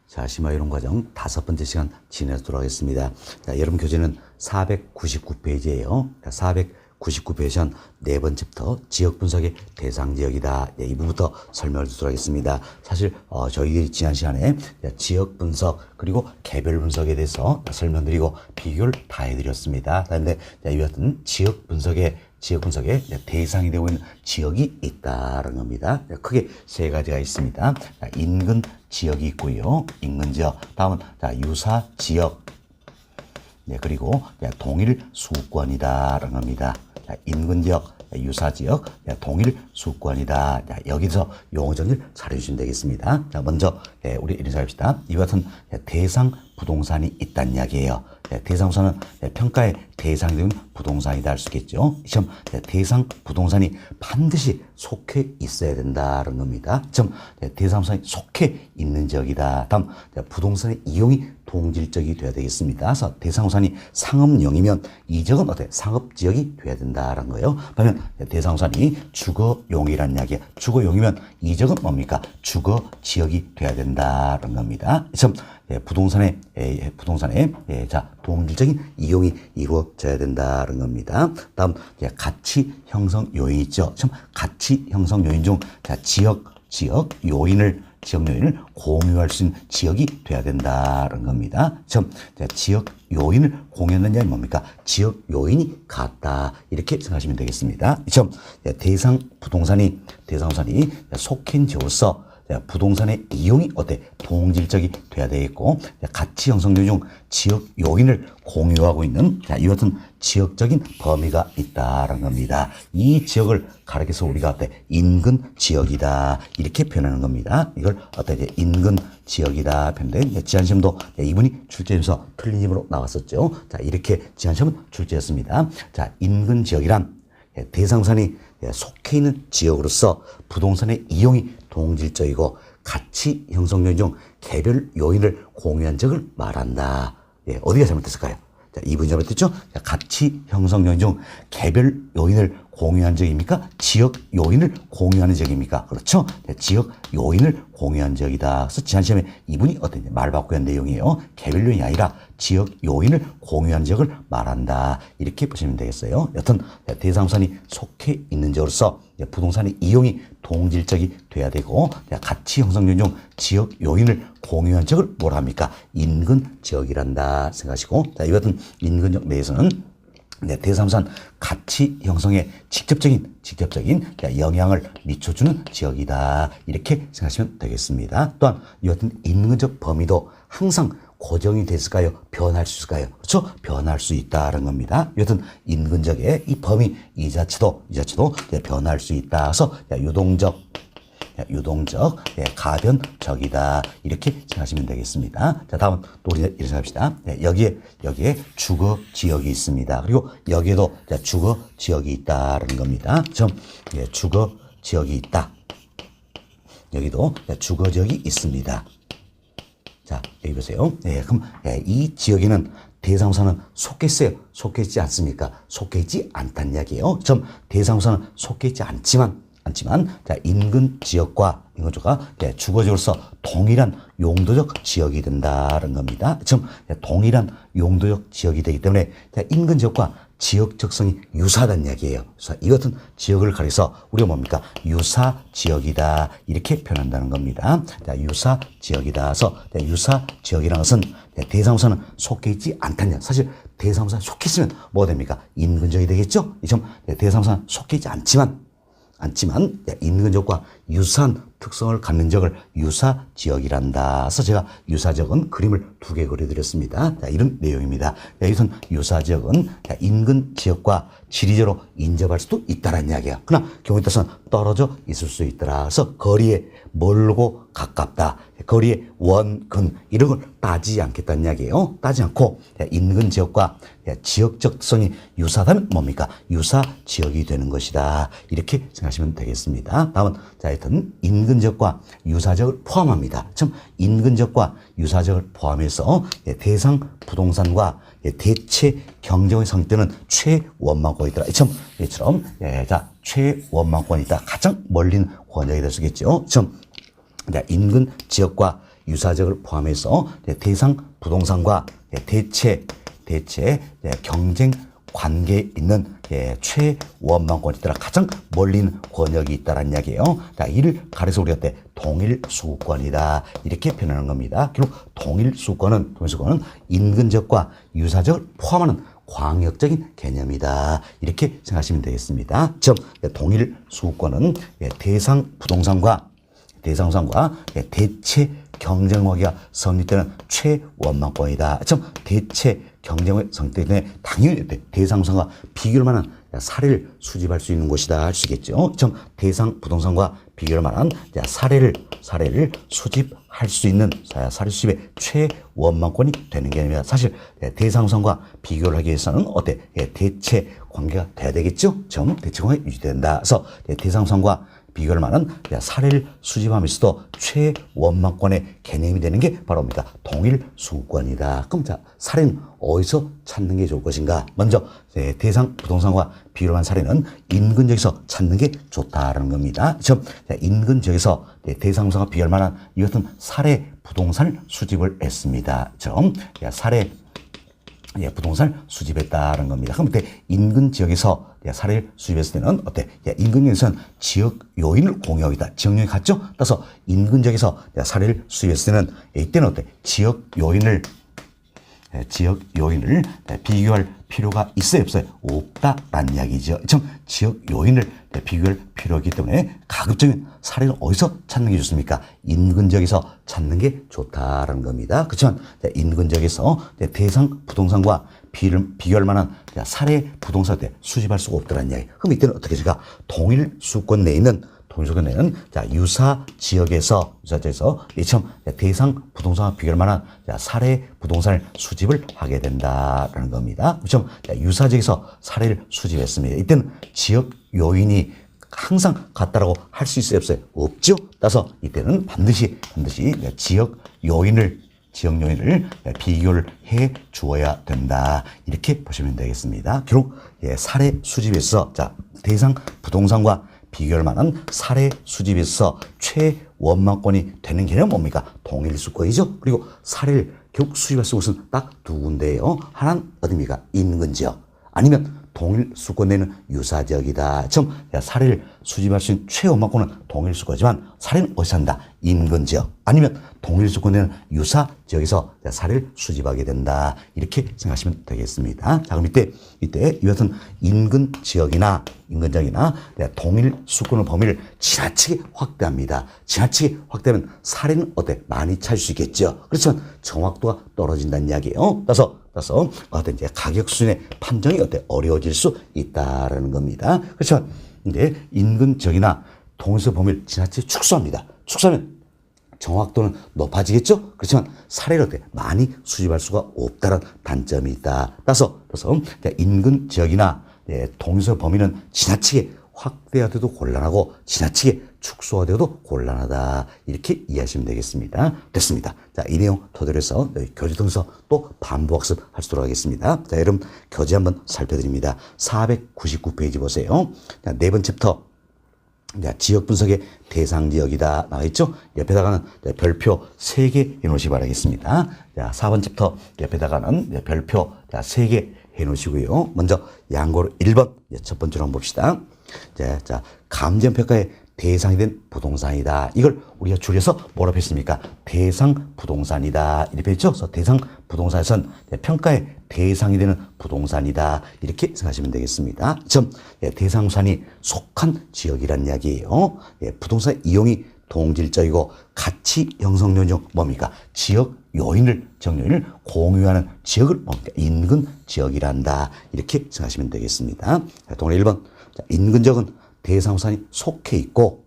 자, 심화 이론 과정 5번째 시간 진행하도록 하겠습니다. 자, 여러분 교재는 499페이지예요. 499페이지 네 번째부터 지역 분석의 대상 지역이다. 이 부분부터 설명을 드리도록 하겠습니다. 사실 저희들이 지난 시간에 지역 분석 그리고 개별 분석에 대해서 설명드리고 비교를 다 해드렸습니다. 그런데 이와 같은 지역 분석의 대상이 되고 있는 지역이 있다는 겁니다. 크게 세 가지가 있습니다. 인근 지역이 있고요. 인근 지역. 다음은 유사 지역. 그리고 동일 수권이다라는 겁니다. 인근 지역, 유사 지역, 동일 수권이다. 여기서 용어 정리를 잘 해주시면 되겠습니다. 자, 먼저 우리 이런 생각 합시다. 이와 같은 대상 부동산이 있다는 이야기예요. 대상 부동산은 평가의 대상이 되는 부동산이다 할 수 있겠죠. 시험 대상 부동산이 반드시 속해 있어야 된다는 겁니다. 시험 대상 부동산이 속해 있는 지역이다. 다음 부동산의 이용이 동질적이 돼야 되겠습니다. 그래서 대상 부동산이 상업용이면 이 지역은 어때? 상업지역이 돼야 된다는 거예요. 그러면 대상 부동산이 주거용이라는 이야기예요. 주거용이면 이 지역은 뭡니까? 주거지역이 돼야 된다는 겁니다. 시험 부동산의 동질적인 이용이 이루어져야 된다는 겁니다. 다음 가치 형성 요인 있죠. 가치 형성 요인 중 지역 요인을 공유할 수 있는 지역이 돼야 된다는 겁니다. 지역 요인을 공유하는 게 뭡니까? 지역 요인이 같다. 이렇게 생각하시면 되겠습니다. 대상 부동산이 속한 지역으로서 부동산의 이용이 동질적이 돼야 되겠고, 가치 형성 요인 중 지역 요인을 공유하고 있는 이와 같은 지역적인 범위가 있다라는 겁니다. 이 지역을 가리켜서 우리가 인근 지역이다 이렇게 표현하는 겁니다. 이걸 인근 지역이다 표현된 지난 시험도 이분이 출제해서 틀린 입으로 나왔었죠. 자, 이렇게 지난 시험은 출제했습니다. 자, 인근 지역이란 대상산이 속해 있는 지역으로서 부동산의 이용이 동질적이고 가치 형성 요인 중 개별 요인을 공유한 적을 말한다. 어디가 잘못됐을까요? 자, 이분이 잘못됐죠? 자, 가치 형성 요인 중 개별 요인을 공유한 적입니까? 지역 요인을 공유하는 적입니까? 그렇죠? 지역 요인을 공유한 적이다. 그래서 지난 시험에 이분이 말 바꾸는 내용이에요. 개별 요인이 아니라 지역 요인을 공유한 적을 말한다. 이렇게 보시면 되겠어요. 여튼 대상산이 속해 있는 적으로서 부동산의 이용이 동질적이 돼야 되고 가치 형성 요인 중 지역 요인을 공유한 적을 뭐라 합니까? 인근 지역이란다 생각하시고, 이 같은 인근 지역 내에서는 대상산 가치 형성에 직접적인 영향을 미쳐주는 지역이다. 이렇게 생각하시면 되겠습니다. 또한 이 같은 인근적 범위도 항상 고정이 됐을까요? 변할 수 있을까요? 그렇죠? 변할 수 있다는 겁니다. 여튼 인근적의 이 범위 이 자체도 변할 수 있다. 그래서 유동적, 가변적이다. 이렇게 생각하시면 되겠습니다. 자, 다음 또 우리 이렇게 생각합시다. 여기에 주거 지역이 있습니다. 그리고 여기에도 주거 지역이 있다라는 겁니다. 주거 지역이 있다. 여기도 주거 지역이 있습니다. 자, 여기 보세요. 그럼 이 지역에는 대상부사는 속해 있어요? 속해 있지 않습니까? 속해 있지 않다는 이야기예요. 대상부사는 속해 있지 않지만 인근 지역과 주거지역으로서 동일한 용도적 지역이 된다는 겁니다. 동일한 용도적 지역이 되기 때문에 인근 지역과 지역 적성이 유사하다는 이야기예요. 그래서 이 같은 지역을 가리켜서 우리가 뭡니까? 유사 지역이다. 이렇게 표현한다는 겁니다. 유사 지역이다. 그래서 유사 지역이라는 것은 대상부사는 속해 있지 않다는, 사실 대상부사는 속해 있으면 뭐가 됩니까? 인근 지역이 되겠죠? 대상부사는 속해 있지 않지만 인근 지역과 유사한 특성을 갖는 지역을 유사 지역이란다. 그래서 제가 유사 지역은 그림을 2개 그려드렸습니다. 자, 이런 내용입니다. 여기선 유사 지역은 인근 지역과 지리적으로 인접할 수도 있다는 이야기예요. 그러나 경우에 따라서는 떨어져 있을 수 있더라. 그래서 거리에 멀고 가깝다, 거리의 원, 근 이런 걸 따지지 않겠다는 이야기예요. 따지지 않고 인근 지역과 지역적 특성이 유사하다면 뭡니까? 유사 지역이 되는 것이다. 이렇게 생각하시면 되겠습니다. 다음은 하여튼 인근 지역과 유사 지역을 포함합니다. 인근 지역과 유사 지역을 포함해서 대상 부동산과 대체 경쟁의 성격은 최원망권이 있더라. 이처럼 최원망권이 있다. 가장 멀린 권역이 될 수 있겠죠. 인근 지역과 유사적을 포함해서 대상 부동산과 대체 경쟁 관계에 있는 최원망권이 있더라. 가장 멀리 있는 권역이 있다는 이야기예요. 자, 이를 가려서 우리가 동일 수권이다. 이렇게 표현하는 겁니다. 결국 동일 수권은 인근적과 유사적을 포함하는 광역적인 개념이다. 이렇게 생각하시면 되겠습니다. 즉, 동일 수권은 대상 부동산과 대체 경쟁관계가 성립되는 최원망권이다. 대체 경쟁의 성립 때문에 당연히 대상부동산과 비교할 만한 사례를 수집할 수 있는 곳이다 할 수 있겠죠. 대상 부동산과 비교할 만한 사례를 수집할 수 있는 사례 수집의 최원망권이 되는 개념이다. 사실 대상부동산과 비교를 하기 위해서는 대체 관계가 돼야 되겠죠. 대체 관계가 유지된다. 그래서 대상부동산과 비교할 만한 사례를 수집하면서도 최원망권의 개념이 되는 게 바로 뭡니까? 동일 수권이다. 그럼 사례는 어디서 찾는 게 좋을 것인가? 먼저 대상 부동산과 비교한 사례는 인근 지역에서 찾는 게 좋다라는 겁니다. 인근 지역에서 대상 부동산과 비교할 만한 이 같은 사례 부동산을 수집을 했습니다. 사례 부동산을 수집했다는 겁니다. 그럼 인근 지역에서 사례를 수집했을 때는 인근 지역에서는 지역 요인을 공유하고 있다. 지역 요인이 같죠? 따라서 인근 지역에서 사례를 수집했을 때는 이때는 지역 요인을 비교할 필요가 있어요, 없어요? 없다라는 이야기죠. 지역 요인을 비교할 필요가 있기 때문에 가급적이면 사례는 어디서 찾는 게 좋습니까? 인근 지역에서 찾는 게 좋다라는 겁니다. 그렇지만 인근 지역에서 대상 부동산과 비교할 만한 사례 부동산을 수집할 수가 없다는 이야기. 그럼 이때는 어떻게 제가 동일 수권 내에 있는 유사 지역에서 이처럼 대상 부동산과 비교할 만한 사례 부동산을 수집을 하게 된다라는 겁니다. 유사 지역에서 사례를 수집했습니다. 이때는 지역 요인이 항상 같다라고 할 수 있어요, 없어요? 없죠. 따라서 이때는 반드시 지역 요인을 비교를 해 주어야 된다. 이렇게 보시면 되겠습니다. 결국 사례 수집에서 대상 부동산과 비교할 만한 사례 수집에서 최원망권이 되는 개념은 뭡니까? 동일수권이죠. 그리고 사례를 결국 수집할 수 있는 곳은 딱 두 군데예요. 하나는 어디입니까? 인근 지역. 아니면 동일수권 내는 유사지역이다. 사례를 수집할 수 있는 최원망권은 동일수권이지만 사례는 어디서 한다? 인근 지역. 아니면 동일수권 내는 유사지역에서 사례를 수집하게 된다. 이렇게 생각하시면 되겠습니다. 자, 그럼 이때 이 같은 인근 지역이나 동일수권의 범위를 지나치게 확대합니다. 지나치게 확대하면 사례는 많이 찾을 수 있겠죠. 그렇지만 정확도가 떨어진다는 이야기예요. 따라서 가격 수준의 판정이 어려워질 수 있다라는 겁니다. 그렇지만 근데 인근 지역이나 동일수 범위를 지나치게 축소합니다. 축소하면 정확도는 높아지겠죠? 그렇지만 사례를 많이 수집할 수가 없다는 단점이 있다. 따라서 인근 지역이나 동일수 범위는 지나치게 확대하돼도 곤란하고 지나치게 축소하돼도 곤란하다. 이렇게 이해하시면 되겠습니다. 됐습니다. 자, 이 내용 토대로 해서 교재 통해서 또 반복학습 할 수 있도록 하겠습니다. 자, 여러분 교재 한번 살펴드립니다. 499페이지 보세요. 자, 네 번째 챕터. 지역 분석의 대상 지역이다 나와있죠. 옆에다가는 별표 3개 해놓으시기 바라겠습니다. 자, 4번 챕터 옆에다가는 별표 3개 해놓으시고요. 먼저 양고로 1번 첫 번째로 한번 봅시다. 자, 감정평가의 대상이 된 부동산이다. 이걸 우리가 줄여서 뭐라고 했습니까? 대상 부동산이다. 이렇게 했죠? 그래서 대상 부동산에선 평가의 대상이 되는 부동산이다. 이렇게 생각하시면 되겠습니다. 대상 부동산이 속한 지역이란 이야기예요. 부동산 이용이 동질적이고 가치 형성 요인 중 뭡니까? 지역 요인을 공유하는 지역을 뭡니까? 인근 지역이란다. 이렇게 생각하시면 되겠습니다. 동일 1번. 인근 지역은 대상부산이 속해 있고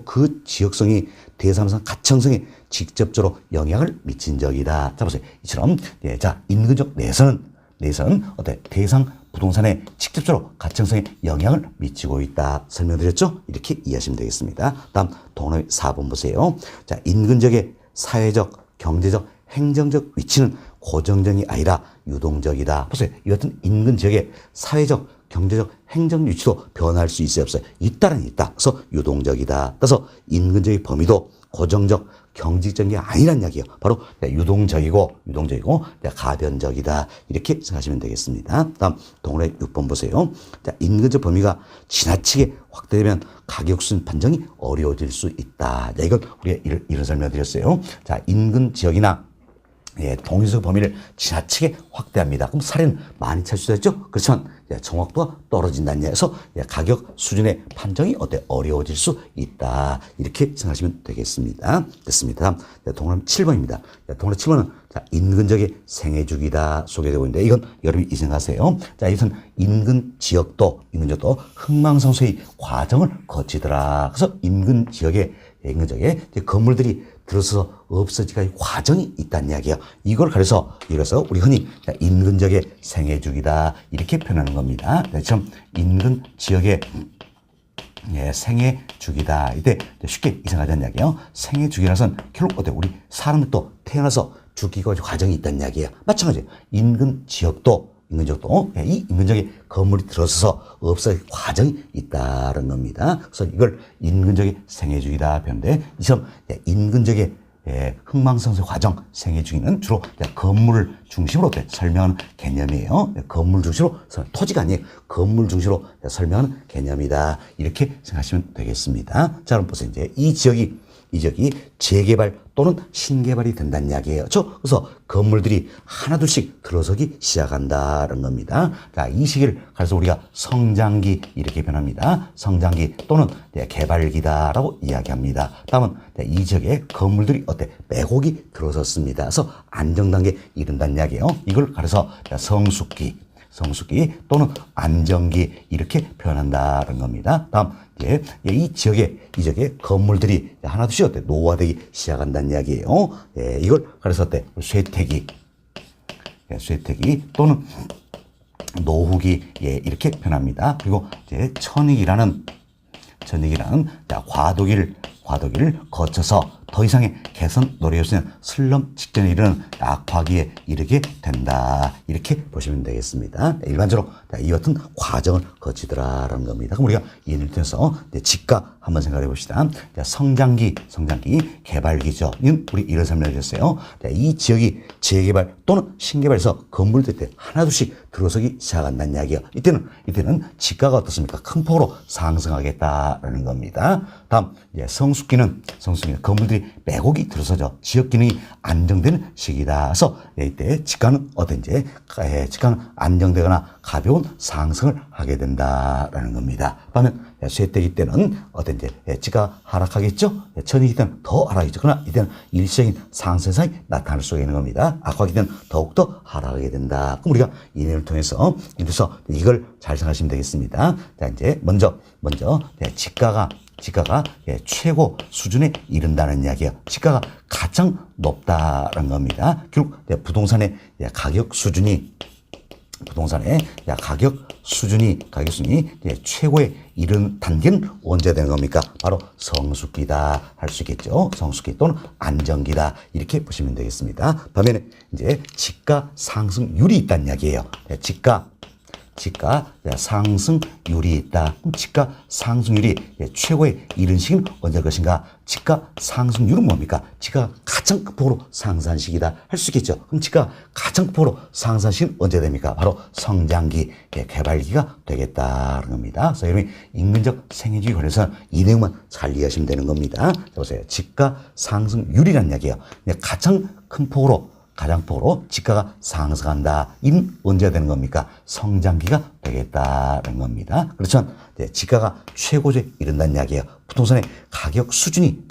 그 지역성이 대상부산 가청성에 직접적으로 영향을 미친 적이다. 자, 보세요. 이처럼 인근 지역 내에서는 대상 부동산에 직접적으로 가청성에 영향을 미치고 있다. 설명드렸죠? 이렇게 이해하시면 되겠습니다. 다음 동의 4번 보세요. 자, 인근 지역의 사회적, 경제적, 행정적 위치는 고정적이 아니라 유동적이다. 보세요. 이 같은 인근 지역의 사회적, 경제적 행정 위치도 변할 수 있어요, 없어요? 있다는 있다. 그래서 유동적이다. 따라서 인근적인 범위도 고정적 경직적인 게 아니란 이야기예요. 바로 유동적이고 가변적이다. 이렇게 생각하시면 되겠습니다. 다음 동그라미 6번 보세요. 자, 인근적 범위가 지나치게 확대되면 가격순 판정이 어려워질 수 있다. 자, 이건 우리가 이런 설명을 드렸어요. 자, 인근 지역이나 동의적 범위를 지나치게 확대합니다. 그럼 사례는 많이 찾을 수 있죠? 그렇지만 정확도가 떨어진다는 얘기에서 가격 수준의 판정이 어려워질 수 있다. 이렇게 생각하시면 되겠습니다. 됐습니다. 동그라미 7번입니다. 동그라미 7번은 인근적의 생애주기다 소개되고 있는데 이건 여러분이 이 생각하세요. 자, 이것은 인근 지역도 흥망성쇠의 과정을 거치더라. 그래서 인근적의 건물들이 들어서 없어지기까지 과정이 있다는 이야기예요. 이걸 가려서 우리 흔히 인근적의 생애주기다 이렇게 표현하는 겁니다. 처럼 인근 지역의 생애주기다. 이때 쉽게 이상하다는 이야기예요. 생애주기라서는 결국 우리 사람도 태어나서 죽기가 과정이 있다는 이야기예요. 마찬가지예요. 인근 지역도 이 인근적인 건물이 들어서서 없어질 과정이 있다는 겁니다. 그래서 이걸 인근적인 생애주기다 표현데 이처럼 인근적인 흥망성쇠 과정 생애주기는 주로 건물을 중심으로 설명하는 개념이에요. 건물 중심으로 토지가 아니에요. 건물 중심으로 설명하는 개념이다. 이렇게 생각하시면 되겠습니다. 자, 그럼 보세요. 이제 이 지역이 재개발 또는 신개발이 된다는 이야기예요. 그래서 건물들이 하나둘씩 들어서기 시작한다는 겁니다. 자, 이 시기를 그래서 우리가 성장기 이렇게 표현합니다. 성장기 또는 개발기다라고 이야기합니다. 다음은 이 지역에 건물들이 매곡이 들어섰습니다. 그래서 안정단계에 이른다는 이야기예요. 이걸 가려서 성숙기 또는 안정기 이렇게 표현한다는 겁니다. 다음 이 지역에 건물들이 하나둘씩 노후화되기 시작한다는 이야기예요. 이걸 그래서 쇠퇴기 또는 노후기 이렇게 표현합니다. 그리고 천익이라는 과도기를 거쳐서 더 이상의 개선 노력이 없으면 슬럼 직전에 이르는 악화기에 이르게 된다. 이렇게 보시면 되겠습니다. 일반적으로 이 같은 과정을 거치더라라는 겁니다. 그럼 우리가 예를 들어서 집가 한번 생각해 봅시다. 성장기, 개발기죠. 우리 이런 설명을 드렸어요. 이 지역이 재개발 또는 신개발에서 건물들 하나둘씩 들어서기 시작한다는 이야기예요. 이때는 집가가 어떻습니까? 큰 폭으로 상승하겠다라는 겁니다. 다음 성숙기는 건물들이 매곡이 들어서죠. 지역 기능이 안정되는 시기다. 그래서 이때 집가는 집가는 안정되거나 가벼운 상승을 하게 된다라는 겁니다. 반면 쇠퇴기 때는 집가 하락하겠죠. 천익기 때는 더 하락하겠죠. 그러나 이때는 일시적인 상승상이 나타날 수가 있는 겁니다. 악화기 때는 더욱더 하락하게 된다. 그럼 우리가 이 내용을 통해서 이걸 잘 생각하시면 되겠습니다. 자, 이제 먼저 집가가 최고 수준에 이른다는 이야기예요. 집가가 가장 높다는 겁니다. 결국 부동산의 가격 수준이 최고에 이른 단계는 언제 되는 겁니까? 바로 성숙기다 할 수 있겠죠. 성숙기 또는 안정기다 이렇게 보시면 되겠습니다. 반면에 집가 상승률이 있다는 이야기예요. 집가 상승률이 있다. 그럼 집가 상승률이 최고에 이른 시기는 언제일 것인가? 집가 상승률은 뭡니까? 집가가 가장 큰 폭으로 상승한 시기다 할 수 있겠죠. 그럼 집가가 가장 큰 폭으로 상승한 시기는 언제 됩니까? 바로 성장기, 개발기가 되겠다는 겁니다. 그래서 여러분이 인근적 생애주기 관련해서 이 내용만 잘 이해하시면 되는 겁니다. 자, 보세요. 집가 상승률이라는 이야기예요. 가장 큰 폭으로 집가가 상승한다. 이는 언제가 되는 겁니까? 성장기가 되겠다는 겁니다. 그렇지만 집가가 최고조에 이른다는 이야기예요. 부동산의 가격 수준이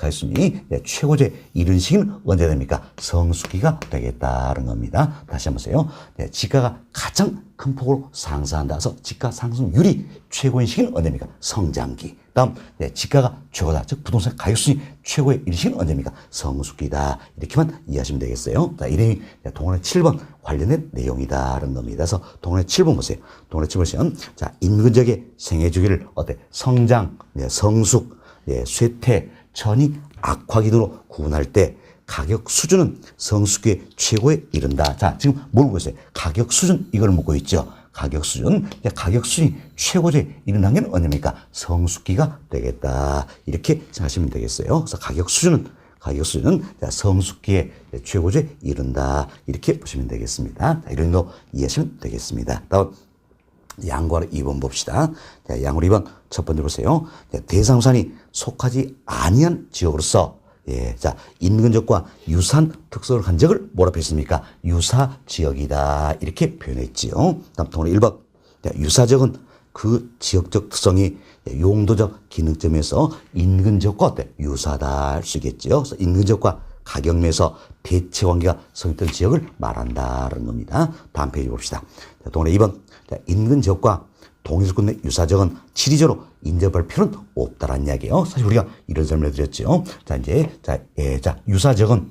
최고조에 이른 시기는 언제 됩니까? 성숙기가 되겠다는 겁니다. 다시 한번 보세요. 집가가 가장 큰 폭으로 상승한다. 그래서 집가 상승률이 최고인 시기는 언제입니까? 성장기. 다음 집가가 최고다. 즉 부동산 가격 수준이 최고의 일시는 언제입니까? 성숙기다. 이렇게만 이해하시면 되겠어요. 자, 이 내용이 동그라미 7번 관련된 내용이다라는 겁니다. 그래서 동그라미 7번 보세요. 동그라미 7번 보시면 인근적의 생애주기를 성장, 성숙, 쇠퇴, 천익, 악화기도로 구분할 때 가격 수준은 성숙기의 최고에 이른다. 자, 지금 뭘 보고 있어요? 가격 수준 이걸 묻고 있죠. 가격 수준. 가격 수준이 최고조에 이른 단계는 언제입니까? 성숙기가 되겠다. 이렇게 생각하시면 되겠어요. 그래서 가격 수준은 성숙기의 최고조에 이른다. 이렇게 보시면 되겠습니다. 자, 이런 거 이해하시면 되겠습니다. 다음 양괄호 2번 봅시다. 자, 양괄호 2번 첫 번째 보세요. 자, 대상수산이 속하지 아니한 지역으로서 자, 인근적과 유사한 특성을 한 지역을 뭐라고 했습니까? 유사지역이다. 이렇게 표현했지요. 다음 통으로 1번. 자, 유사지역은 그 지역적 특성이 용도적 기능점에서 인근지역과 어때? 유사하다 할 수 있겠죠. 그래서 인근지역과 가격면에서 대체 관계가 성립된 지역을 말한다는 겁니다. 다음 페이지 봅시다. 자, 동그라미 2번. 자, 인근지역과 동일수권 내 유사적은 치리적으로 인접할 필요는 없다라는 이야기예요. 사실 우리가 이런 설명을 드렸죠. 자, 이제 유사적은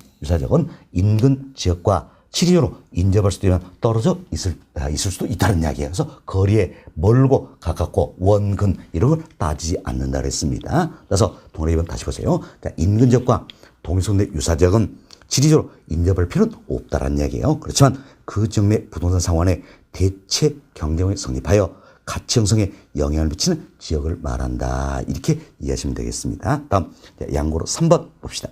인근 지역과 치리적으로 인접할 수도 있는 떨어져 있을 수도 있다는 이야기예요. 그래서 거리에 멀고 가깝고 원근 이런 걸 따지지 않는다 그랬습니다. 그래서 동그라미 2번 다시 보세요. 자, 인근 지역과 동일수권 내 유사적은 치리적으로 인접할 필요는 없다라는 이야기예요. 그렇지만 그 지역 내 부동산 상환의 대체 경쟁이 성립하여 가치 형성에 영향을 미치는 지역을 말한다. 이렇게 이해하시면 되겠습니다. 다음 양고로 3번 봅시다.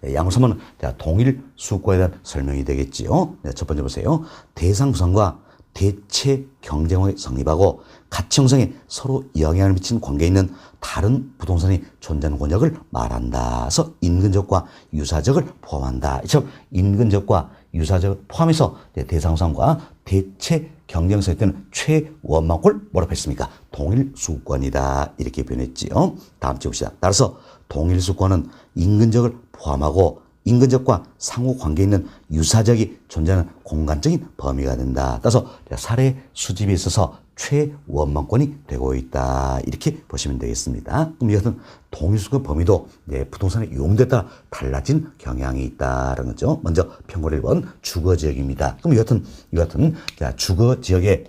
양고로 3번은 동일 수요과에 대한 설명이 되겠지요. 첫 번째 보세요. 대상 부산과 대체 경쟁이 성립하고 가치 형성에 서로 영향을 미치는 관계에 있는 다른 부동산이 존재하는 권역을 말한다. 그래서 인근적과 유사적을 포함한다. 인근적과 유사적을 포함해서 대상수산과 대체 경쟁성에 때는 최원망골 뭐라고 했습니까? 동일수권이다. 이렇게 표현했지요. 다음 주 봅시다. 따라서 동일수권은 인근적을 포함하고 인근적과 상호 관계에 있는 유사적이 존재하는 공간적인 범위가 된다. 따라서 사례 수집에 있어서 최원망권이 되고 있다. 이렇게 보시면 되겠습니다. 그럼 이 같은 동일수권 범위도 부동산의 용도에 따라 달라진 경향이 있다는 거죠. 먼저 평균 1번 주거지역입니다. 그럼 이 같은 주거지역의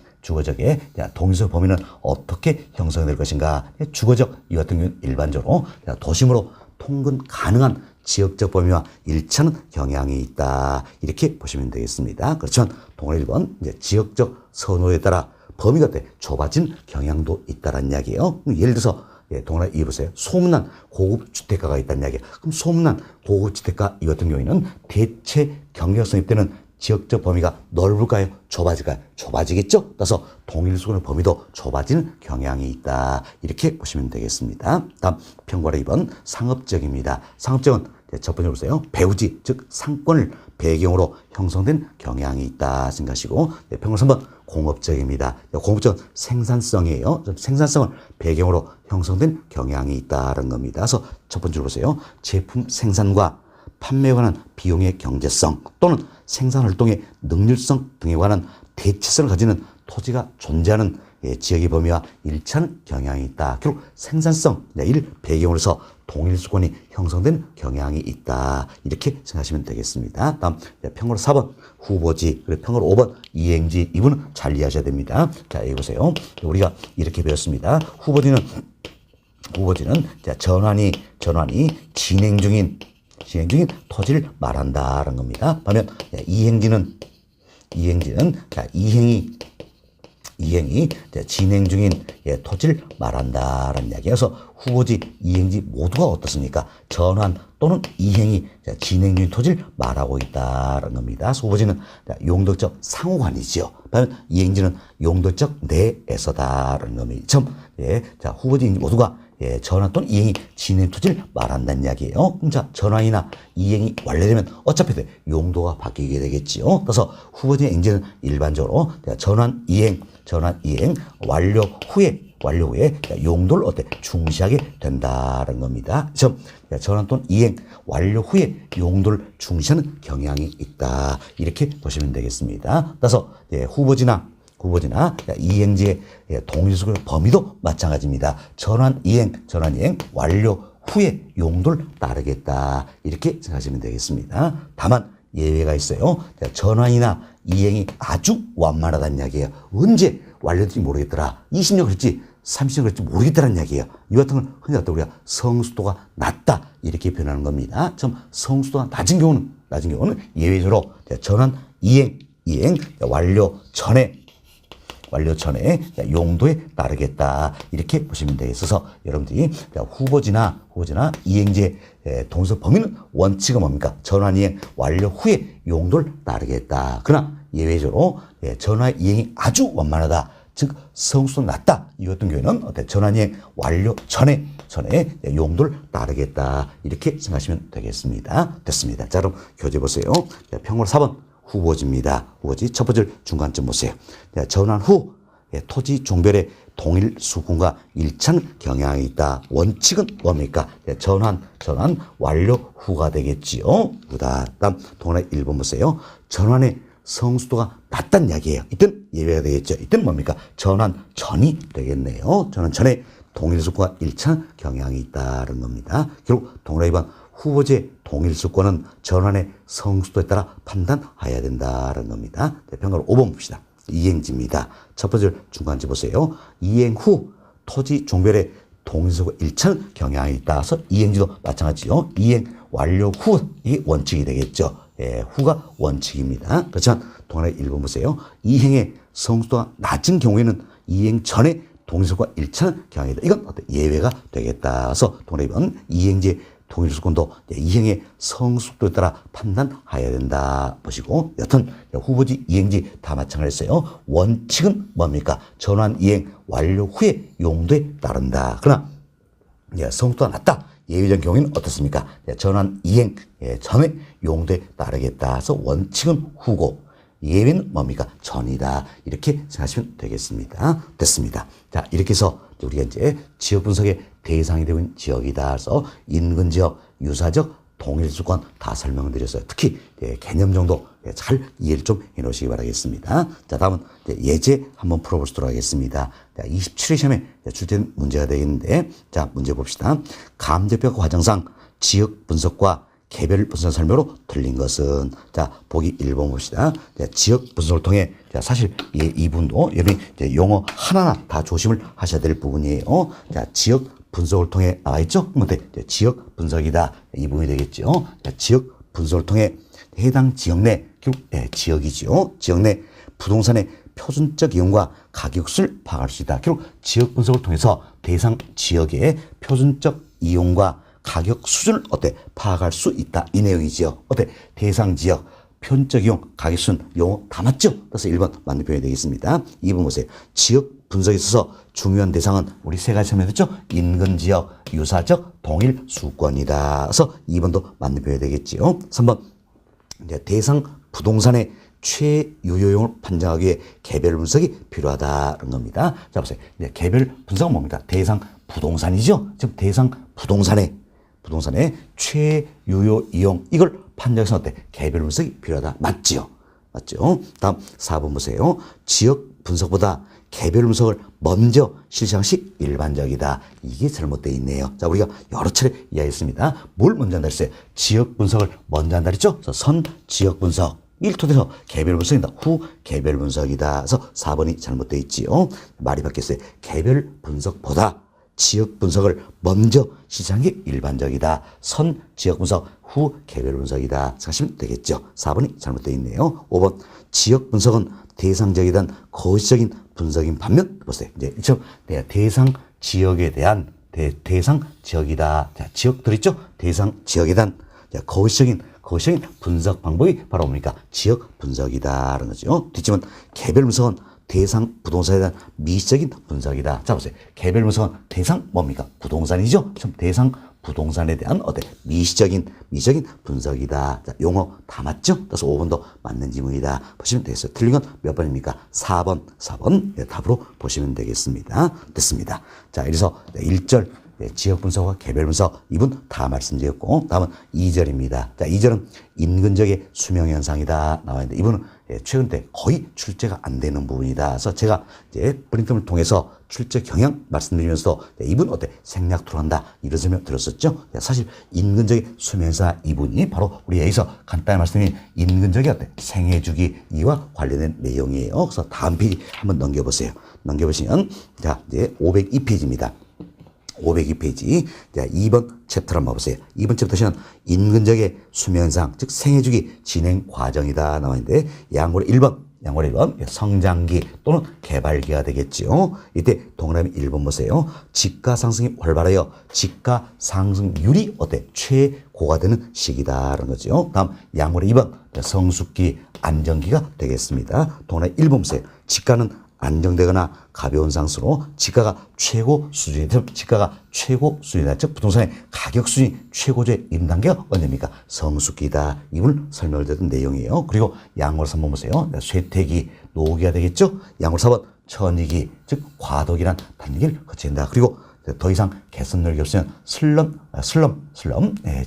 동일수권 범위는 어떻게 형성될 것인가? 주거지역 이 같은 경우는 일반적으로 도심으로 통근 가능한 지역적 범위와 일치하는 경향이 있다. 이렇게 보시면 되겠습니다. 그렇지만 동일 1번 지역적 선호에 따라 범위가 좁아진 경향도 있다는 이야기예요. 예를 들어서 동일아 이 보세요. 소문난 고급 주택가가 있다는 이야기예요. 그럼 소문난 고급 주택가 이 같은 경우에는 대체 경계가 성립되는 지역적 범위가 넓을까요? 좁아질까요? 좁아지겠죠? 따라서 동일수권의 범위도 좁아지는 경향이 있다. 이렇게 보시면 되겠습니다. 다음 평괄호 2번 상업지역입니다. 상업지역은 첫 번째 보세요. 배후지 즉 상권을 배경으로 형성된 경향이 있다 생각하시고 평균 3번 공업적입니다. 공업적은 생산성이에요. 생산성을 배경으로 형성된 경향이 있다는 겁니다. 그래서 첫 번째로 보세요. 제품 생산과 판매에 관한 비용의 경제성 또는 생산활동의 능률성 등에 관한 대체성을 가지는 토지가 존재하는 지역의 범위와 일치하는 경향이 있다. 결국 생산성, 이를 배경으로 해서 동일수권이 형성된 경향이 있다. 이렇게 생각하시면 되겠습니다. 다음 평으로 4번 후보지, 그리고 평으로 5번 이행지. 이분은 잘 이해하셔야 됩니다. 자, 여기 보세요. 우리가 이렇게 배웠습니다. 후보지는 전환이 진행 중인 토지를 말한다는 겁니다. 반면 이행이 진행 중인 토지를 말한다라는 이야기여서 후보지, 이행지 모두가 어떻습니까? 전환 또는 이행이 진행 중인 토지를 말하고 있다는 겁니다. 후보지는 용도적 상호관이지요. 반면 이행지는 용도적 내에서다라는 겁니다. 후보지, 이행지 모두가 전환 또는 이행이 진행 토지를 말한다는 이야기예요. 그럼 전환이나 이행이 완료되면 어차피 용도가 바뀌게 되겠지요. 그래서 후보지 이행지는 일반적으로 전환 이행 완료 후에 용도를 중시하게 된다는 겁니다. 전환 또는 이행 완료 후에 용도를 중시하는 경향이 있다. 이렇게 보시면 되겠습니다. 따라서 후보지나 이행지의 동일수권 범위도 마찬가지입니다. 전환 이행 완료 후에 용도를 따르겠다. 이렇게 생각하시면 되겠습니다. 다만 예외가 있어요. 전환이나 이행이 아주 완만하다는 이야기예요. 언제 완료될지 모르겠더라. 20년 걸릴지 30년 걸릴지 모르겠다는 이야기예요. 이 같은 걸 흔히 우리가 성수도가 낮다. 이렇게 표현하는 겁니다. 성수도가 낮은 경우는 예외적으로 전환 이행 완료 전에 완료 전에 용도에 따르겠다. 이렇게 보시면 되겠어서 여러분들이 후보지나 이행지의 동사 범위는 원칙은 뭡니까? 전환이행 완료 후에 용도를 따르겠다. 그러나 예외적으로 전환 이행이 아주 원만하다. 즉 성수도 낮다. 이 같은 경우에는 전환이행 완료 전에 용도를 따르겠다. 이렇게 생각하시면 되겠습니다. 됐습니다. 자, 그럼 교재 보세요. 평으로 4번 후보지입니다. 후보지 첫 번째 중간점 보세요. 전환 후 토지 종별의 동일 수kun과 일치하는 경향이 있다. 원칙은 뭡니까? 전환 완료 후가 되겠지요. 다음 동그라미 1번 보세요. 전환의 성수도가 낮다는 이야기예요. 이땐 예외가 되겠죠. 이땐 뭡니까? 전환 전이 되겠네요. 전환 전에 동일 수권과 일치하는 경향이 있다는 겁니다. 결국 동그라미 2번 후보지의 동일 수권은 전환의 성수도에 따라 판단해야 된다는 겁니다. 평가로 5번 봅시다. 이행지입니다. 첫 번째 중간지 보세요. 이행 후 토지 종별의 동일수가 일치하는 경향이 있다서 이행지도 마찬가지죠. 이행 완료 후 이 원칙이 되겠죠. 후가 원칙입니다. 그렇지만 동그라미 1번 보세요. 이행의 성수도가 낮은 경우에는 이행 전에 동일수가 일치하는 경향이다. 이건 예외가 되겠다. 그래서 동그라미 2번 이행지의 동일수권도 이행의 성숙도에 따라 판단해야 된다. 보시고 여튼 후보지 이행지 다 마찬가지였어요. 원칙은 뭡니까? 전환 이행 완료 후에 용도에 따른다. 그러나 성숙도가 낮다. 예외적 경우에는 어떻습니까? 전환 이행 전에 용도에 따르겠다. 그래서 원칙은 후고 예외는 뭡니까? 전이다. 이렇게 생각하시면 되겠습니다. 됐습니다. 자, 이렇게 해서 우리가 이제 지역 분석의 대상이 되고 있는 지역이다. 그래서 인근 지역, 유사적, 동일수권 다 설명드렸어요. 특히 개념 정도 잘 이해를 좀 해놓으시기 바라겠습니다. 자, 다음은 예제 한번 풀어보도록 하겠습니다. 자, 27회 시험에 출제된 문제가 되겠는데, 자, 문제 봅시다. 감정평가 과정상 지역 분석과 개별 분석 설명으로 틀린 것은, 자, 보기 1번 봅시다. 자, 지역 분석을 통해, 자, 사실 이 부분도 여러분이 용어 하나하나 다 조심을 하셔야 될 부분이에요. 자, 지역 분석을 통해 나와 있죠? 그럼 지역 분석이다. 이 부분이 되겠죠. 자, 지역 분석을 통해 해당 지역 내, 지역이죠. 지역 내 부동산의 표준적 이용과 가격수를 파악할 수 있다. 결국 지역 분석을 통해서 대상 지역의 표준적 이용과 가격 수준을 파악할 수 있다. 이 내용이지요. 대상 지역, 표준적 이용, 가격 수준, 용어 다 맞죠? 그래서 1번 맞는 표현이 되겠습니다. 2번 보세요. 지역 분석에 있어서 중요한 대상은 우리 세 가지 설명했죠? 인근 지역, 유사적, 동일 수권이다. 그래서 2번도 맞는 표현이 되겠지요. 3번 대상 부동산의 최유효용을 판정하기 위해 개별 분석이 필요하다는 겁니다. 자, 보세요. 개별 분석은 뭡니까? 대상 부동산이죠? 즉 대상 부동산의 최유효 이용 이걸 판정해서 개별 분석이 필요하다. 맞지요? 맞죠? 다음 4번 보세요. 지역 분석보다 개별 분석을 먼저 실시한 것이 일반적이다. 이게 잘못되어 있네요. 자, 우리가 여러 차례 이야기했습니다. 뭘 먼저 한다 했어요? 지역 분석을 먼저 한다 했죠? 그래서 선 지역 분석. 이를 토대로 개별 분석이다. 후 개별 분석이다. 그래서 4번이 잘못되어 있지요. 말이 바뀌었어요. 개별 분석보다 지역 분석을 먼저 실시하는 게 일반적이다. 선 지역 분석, 후 개별 분석이다. 생각하시면 되겠죠. 4번이 잘못되어 있네요. 5번 지역 분석은 대상적이든 거시적인 분석인 반면 보세요. 이제 대상 지역에 대한 대상 지역이다. 자, 지역들 있죠? 대상 지역에 대한 거시적인 분석 방법이 바로 뭡니까? 지역 분석이다라는 거죠. 뒷집은 개별 분석은 대상 부동산에 대한 미시적인 분석이다. 자, 보세요. 개별 분석은 대상 뭡니까? 부동산이죠? 그럼 대상 부동산에 대한 미시적인 분석이다. 자, 용어 다 맞죠? 그래서 5번도 맞는 지문이다. 보시면 되겠어요. 틀린 건 몇 번입니까? 4번 답으로 보시면 되겠습니다. 됐습니다. 자, 이래서 1절 지역 분석과 개별 분석 이분 다 말씀드렸고, 다음은 2절입니다. 자, 2절은 인근적의 수명 현상이다 나와 있는데 이분은 최근 때 거의 출제가 안 되는 부분이다. 그래서 제가 이제 프린트를 통해서 출제 경향 말씀드리면서 이분 생략 들어간다 이런 설명 들었었죠. 사실 인근적의 수명 현상 이분이 바로 우리 여기서 간단히 말씀드린 인근적의 생애주기 이와 관련된 내용이에요. 그래서 다음 페이지 한번 넘겨보세요. 넘겨보시면 자, 이제 502페이지입니다. 502페이지. 자, 2번 챕터를 한번 보세요. 2번 챕터는 인근적의 수명현상, 즉 생애주기 진행 과정이다 나와 있는데 양으로 1번 양호리 1번 성장기 또는 개발기가 되겠죠. 이때 동그라미 1번 보세요. 지가 상승이 활발하여 지가 상승률이 어때? 최고가 되는 시기다라는 거죠. 다음 양호리 2번 성숙기 안정기가 되겠습니다. 동그라미 1번 보세요. 지가는 안정되거나 가벼운 상승으로 지가가 최고 수준이다. 즉 부동산의 가격 수준이 최고조에 이른 단계가 언제입니까? 성숙기다. 이걸 설명을 드린 내용이에요. 그리고 양월 3번 보세요. 쇠퇴기, 노기가 되겠죠. 양월 4번 천이기, 즉 과도기란 단계를 거쳐야 된다. 그리고 더 이상 개선 노력이 없으면 슬럼,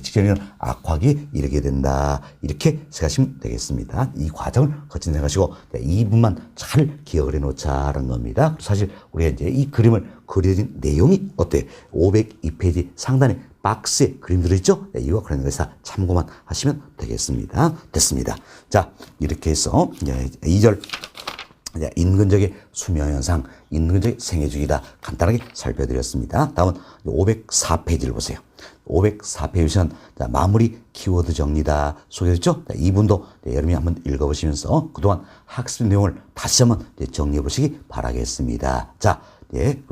직전에는 악화기 이르게 된다. 이렇게 생각하시면 되겠습니다. 이 과정을 거친 생각하시고 이 부분만 잘 기억을 해놓자라는 겁니다. 사실 우리가 이제 이 그림을 그려진 내용이 어때? 502페이지 상단에 박스에 그림 들어있죠? 이와 관련된 것을 참고만 하시면 되겠습니다. 됐습니다. 자, 이렇게 해서 2절 인근적의 수명현상, 인근적의 생애주기다 간단하게 살펴드렸습니다. 다음은 504페이지를 보세요. 504페이지는 마무리 키워드 정리다 소개됐죠? 이 부분도 여러분이 한번 읽어보시면서 그동안 학습 내용을 다시 한번 정리해 보시기 바라겠습니다. 자,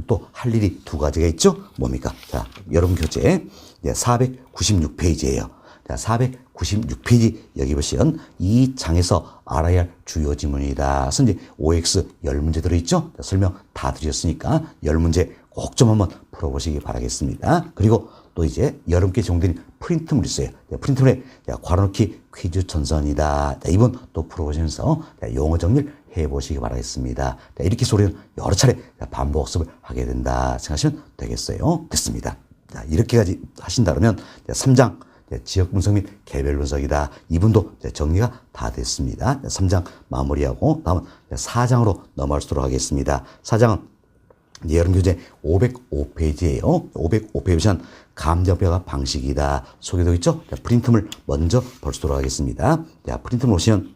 또 할 일이 두 가지가 있죠? 뭡니까? 자, 여러분 교재 496페이지예요. 자, 496페이지 여기 보시면 이 장에서 알아야 할 주요 지문이다. 그래서 이제 OX 10문제 들어있죠? 자, 설명 다 드렸으니까 10문제 꼭 좀 한번 풀어보시기 바라겠습니다. 그리고 또 이제 여러분께 제공된 프린트물 있어요. 프린트물에 괄호넣기 퀴즈 전선이다. 자, 이번 또 풀어보시면서 용어 정리를 해보시기 바라겠습니다. 자, 이렇게 소리는 여러 차례 반복 학습을 하게 된다 생각하시면 되겠어요. 됐습니다. 자, 이렇게까지 하신다면 3장 지역 분석 및 개별 분석이다. 이분도 정리가 다 됐습니다. 3장 마무리하고 다음은 4장으로 넘어가도록 하겠습니다. 4장은 여러분 교재 505페이지예요. 505페이지는 감정평가 방식이다. 소개되어 있죠? 프린트물 먼저 보도록 하겠습니다. 프린트물 보시면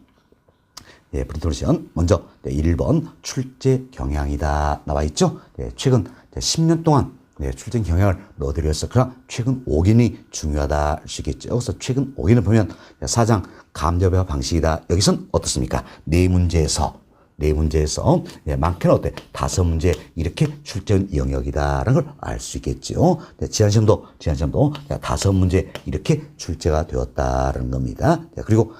먼저 1번 출제 경향이다. 나와 있죠? 최근 10년 동안 출제 경향을 넣어드렸어. 그러나 최근 5년이 중요하다 할 수 있겠죠. 그래서 최근 5년을 보면 4장 감정평가 방식이다. 여기선 어떻습니까? 네 문제에서 많게는 어때? 5문제 이렇게 출제한 영역이다라는 걸 알 수 있겠죠. 지난시험도 5문제 이렇게 출제가 되었다라는 겁니다. 그리고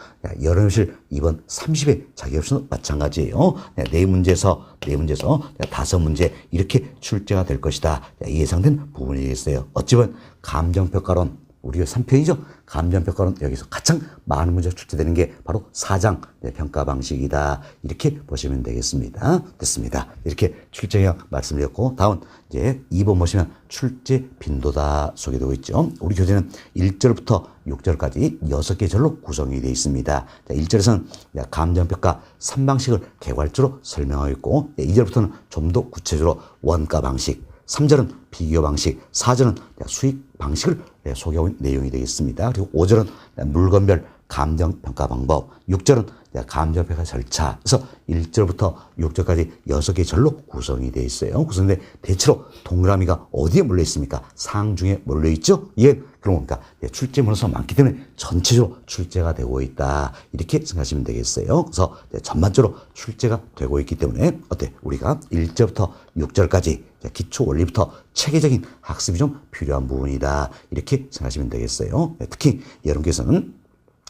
여론실 이번 30회 자기협수는 마찬가지예요. 네 문제에서 5문제 이렇게 출제가 될 것이다. 예상된 부분이겠어요. 어찌 보면 감정평가론 우리가 3편이죠. 감정평가론 여기서 가장 많은 문제가 출제되는 게 바로 4장 평가 방식이다. 이렇게 보시면 되겠습니다. 됐습니다. 이렇게 출제형 말씀드렸고 다음 이제 2번 보시면 출제 빈도다 소개되고 있죠. 우리 교재는 1절부터 6절까지 6개 절로 구성이 되어 있습니다. 1절에서는 감정평가 3방식을 개괄적으로 설명하고 있고 2절부터는 좀 더 구체적으로 원가 방식, 3절은 비교 방식, 4절은 수익 방식을 소개하고 있는 내용이 되겠습니다. 그리고 5절은 물건별 감정평가 방법, 6절은 감정평가 절차. 그래서 1절부터 6절까지 6개 절로 구성이 되어 있어요. 구성인데 대체로 동그라미가 어디에 몰려 있습니까? 상중에 몰려 있죠? 이게 그런 겁니까? 출제 문서가 많기 때문에 전체적으로 출제가 되고 있다. 이렇게 생각하시면 되겠어요. 그래서 전반적으로 출제가 되고 있기 때문에 어때? 우리가 1절부터 6절까지 기초 원리부터 체계적인 학습이 좀 필요한 부분이다. 이렇게 생각하시면 되겠어요. 특히 여러분께서는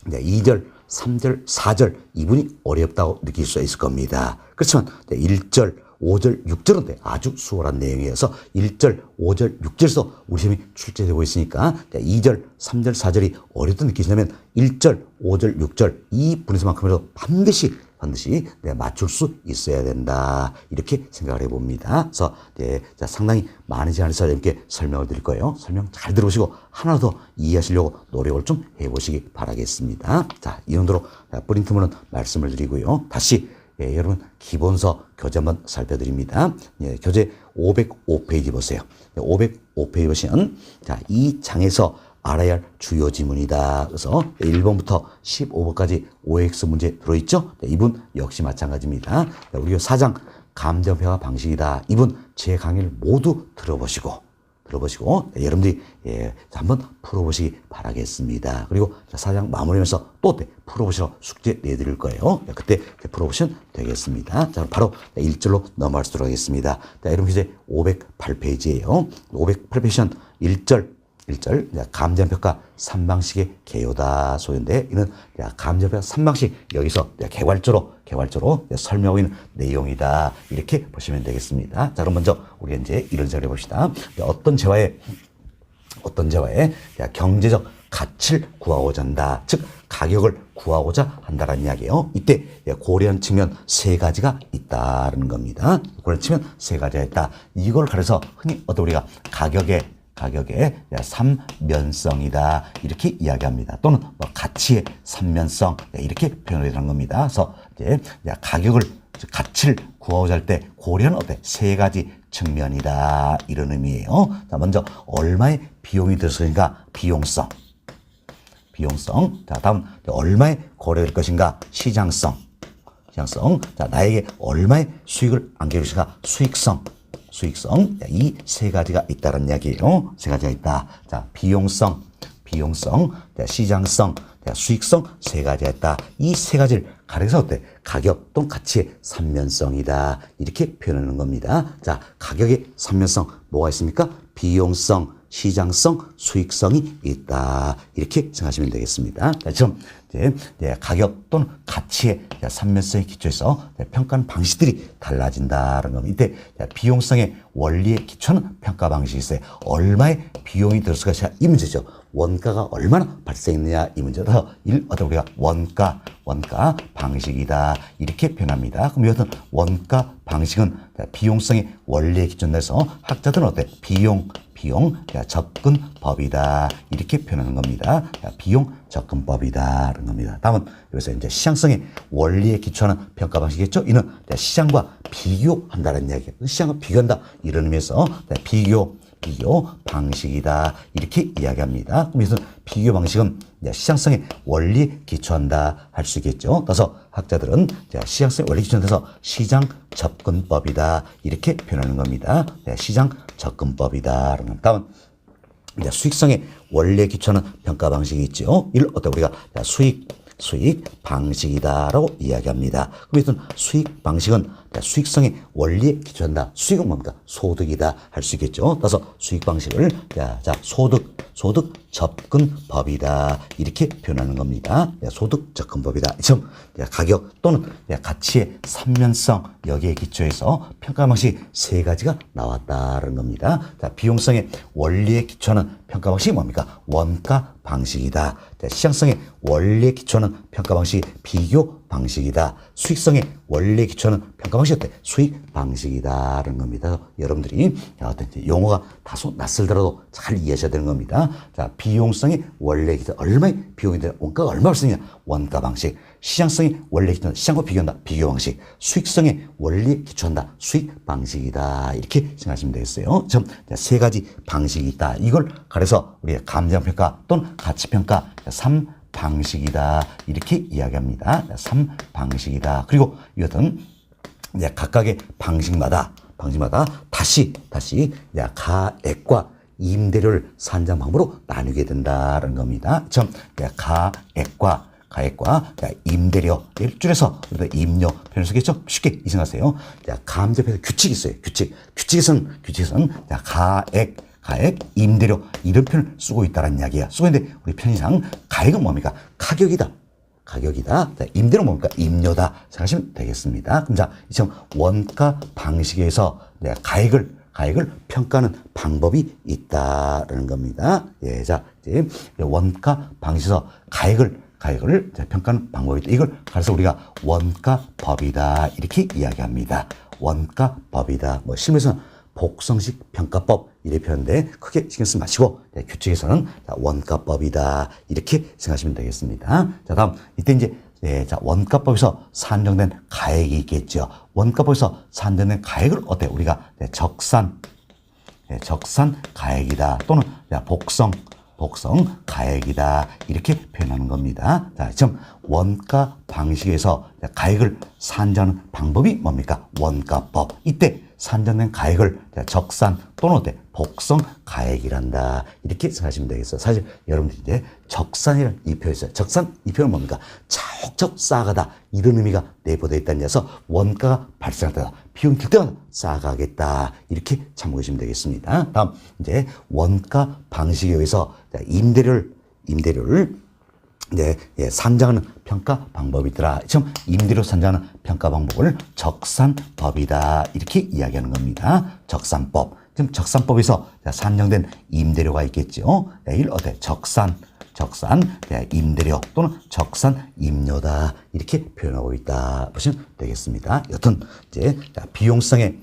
2절, 3절, 4절 이분이 어렵다고 느낄 수 있을 겁니다. 그렇지만 1절, 5절, 6절은 아주 수월한 내용이어서 1절, 5절, 6절에서 우리 시험이 출제되고 있으니까 2절, 3절, 4절이 어렵다 느끼시려면 1절, 5절, 6절 이 분에서만큼이라도 반드시 맞출 수 있어야 된다. 이렇게 생각을 해봅니다. 그래서 상당히 많은 시간에서 이렇게 설명을 드릴 거예요. 설명 잘 들어보시고 하나 더 이해하시려고 노력을 좀 해보시기 바라겠습니다. 자, 이 정도로 프린트물은 말씀을 드리고요. 다시 여러분 기본서 교재 한번 살펴드립니다. 교재 505페이지 보세요. 505페이지 보시면 이 장에서 알아야 할 주요 지문이다. 그래서 1번부터 15번까지 OX 문제 들어있죠? 이분 역시 마찬가지입니다. 우리가 4장 감정평가 방식이다. 이분 제 강의를 모두 들어보시고 들어보시고 여러분들이 한번 풀어보시기 바라겠습니다. 그리고 사장 마무리하면서 또 풀어보시라고 숙제 내드릴 거예요. 그때 풀어보시면 되겠습니다. 자, 바로 1절로 넘어가도록 하겠습니다. 자, 여러분 이제 508페이지예요. 508페이지는 1절 감정평가 3방식의 개요다 소인데 이는 감정평가 3방식 여기서 개괄적으로 설명하고 있는 내용이다 이렇게 보시면 되겠습니다. 자, 그럼 먼저 우리 이제 이런 식으로 해봅시다. 어떤 재화에 경제적 가치를 구하고자 한다. 즉 가격을 구하고자 한다는 이야기예요. 이때 고려한 측면 세 가지가 있다는 겁니다. 고려한 측면 세 가지가 있다. 이걸 가려서 흔히 우리가 가격의 삼면성이다 이렇게 이야기합니다. 또는 가치의 삼면성 이렇게 표현하는 겁니다. 그래서 이제 가치를 구하고자 할 때 고려는 세 가지 측면이다 이런 의미예요. 자, 먼저 얼마의 비용이 들었으니까 비용성. 자, 다음 얼마의 거래될 것인가 시장성. 자, 나에게 얼마의 수익을 안겨줄 것인가 수익성. 이 세 가지가 있다는 이야기예요. 세 가지가 있다. 자, 비용성, 자, 시장성, 자, 수익성 세 가지가 있다. 이 세 가지를 가려서 가격 또는 가치의 삼면성이다. 이렇게 표현하는 겁니다. 자, 가격의 삼면성 뭐가 있습니까? 비용성, 시장성, 수익성이 있다. 이렇게 생각하시면 되겠습니다. 자, 지금 가격 또는 가치의 삼면성에 기초해서 평가하는 방식들이 달라진다는 겁니다. 이때 비용성의 원리에 기초하는 평가 방식이 있어요. 얼마의 비용이 들었을 것이냐 이 문제죠. 원가가 얼마나 발생했느냐 이 문제라서 우리가 원가 방식이다 이렇게 표현합니다. 그럼 이것은 원가 방식은 비용성의 원리에 기초해서 학자들은 비용 접근법이다 이렇게 표현하는 겁니다. 비용 접근법이다라는 겁니다. 다음은 여기서 이제 시장성의 원리에 기초하는 평가 방식이겠죠. 이는 시장과 비교한다는 이야기예요. 시장과 비교한다 이런 의미에서 비교 방식이다 이렇게 이야기합니다. 그럼 이것은 비교 방식은 시장성의 원리에 기초한다 할 수 있겠죠. 따라서 학자들은 시장성의 원리에 기초해서 시장 접근법이다 이렇게 표현하는 겁니다. 시장 접근법이다. 다음은 수익성의 원리에 기초하는 평가 방식이 있죠. 이를 우리가 수익 방식이다라고 이야기합니다. 그럼 이것은 수익 방식은 수익성의 원리에 기초한다. 수익은 뭡니까? 소득이다 할 수 있겠죠. 따라서 수익 방식을 소득 접근법이다 이렇게 표현하는 겁니다. 소득 접근법이다. 지금 가격 또는 가치의 삼면성 여기에 기초해서 평가 방식 세 가지가 나왔다는 겁니다. 자, 비용성의 원리에 기초하는 평가 방식이 뭡니까? 원가 방식이다. 시장성의 원리에 기초하는 평가 방식이 비교 방식이다. 수익성의 원리에 기초하는 평가 방식이 수익 방식이다라는 겁니다. 여러분들이 용어가 다소 낯설더라도 잘 이해하셔야 되는 겁니다. 자, 비용성의 원리에 기초 얼마의 비용이 되냐 원가가 얼마 발생이냐 원가 방식. 시장성의 원리에 기초한다. 시장과 비교한다. 비교 방식. 수익성의 원리에 기초한다. 수익 방식이다. 이렇게 생각하시면 되겠어요. 지금 세 가지 방식이 있다. 이걸 가려서 우리가 감정평가 또는 가치평가 3방식이다. 이렇게 이야기합니다. 3방식이다. 그리고 이것은 각각의 방식마다 다시 가액과 임대료를 산정 방법으로 나누게 된다는 겁니다. 참 가액과 임대료를 줄여서 임료 표현을 쓰겠죠? 쉽게 이해하세요. 감정평가 규칙이 있어요. 규칙에서는 가액, 임대료 이런 표현을 쓰고 있다는 이야기야. 쓰고 있는데 우리 편의상 가액은 뭡니까? 가격이다. 임대료는 뭡니까? 임료다. 생각하시면 되겠습니다. 그럼 자, 지금 원가 방식에서 가액을 평가하는 방법이 있다는 겁니다. 예, 자, 이제 원가 방식에서 가액을 평가하는 방법이 있다. 이걸 그래서 우리가 원가법이다 이렇게 이야기합니다. 원가법이다. 실무에서는 복성식 평가법 이렇게 표현인데 크게 신경 쓰지 마시고 규칙에서는 원가법이다 이렇게 생각하시면 되겠습니다. 자, 다음 이때 이제 원가법에서 산정된 가액이 있겠죠. 원가법에서 산정된 가액을 우리가 적산 가액이다 또는 복성 복성 가액이다. 이렇게 표현하는 겁니다. 자, 지금 원가 방식에서 가액을 산정하는 방법이 뭡니까? 원가법. 이때 산정된 가액을 적산 또는 복성 가액이란다. 이렇게 생각하시면 되겠어요. 사실 여러분들이 이제 적산이라는 이 표현이 있어요. 적산, 이 표현은 뭡니까? 차곡차곡 쌓아가다. 이런 의미가 내포되어 있다는 데서 원가가 발생할 때다. 비용 들 때마다 쌓아가겠다. 이렇게 참고하시면 되겠습니다. 다음, 이제 원가 방식에 의해서 임대료를 산정하는 평가 방법이더라. 지금 임대료 산정하는 평가 방법을 적산법이다. 이렇게 이야기하는 겁니다. 적산법. 지금 적산법에서 산정된 임대료가 있겠죠. 이를 적산 임대료 또는 적산 임료다. 이렇게 표현하고 있다. 보시면 되겠습니다. 여튼 이제 비용성의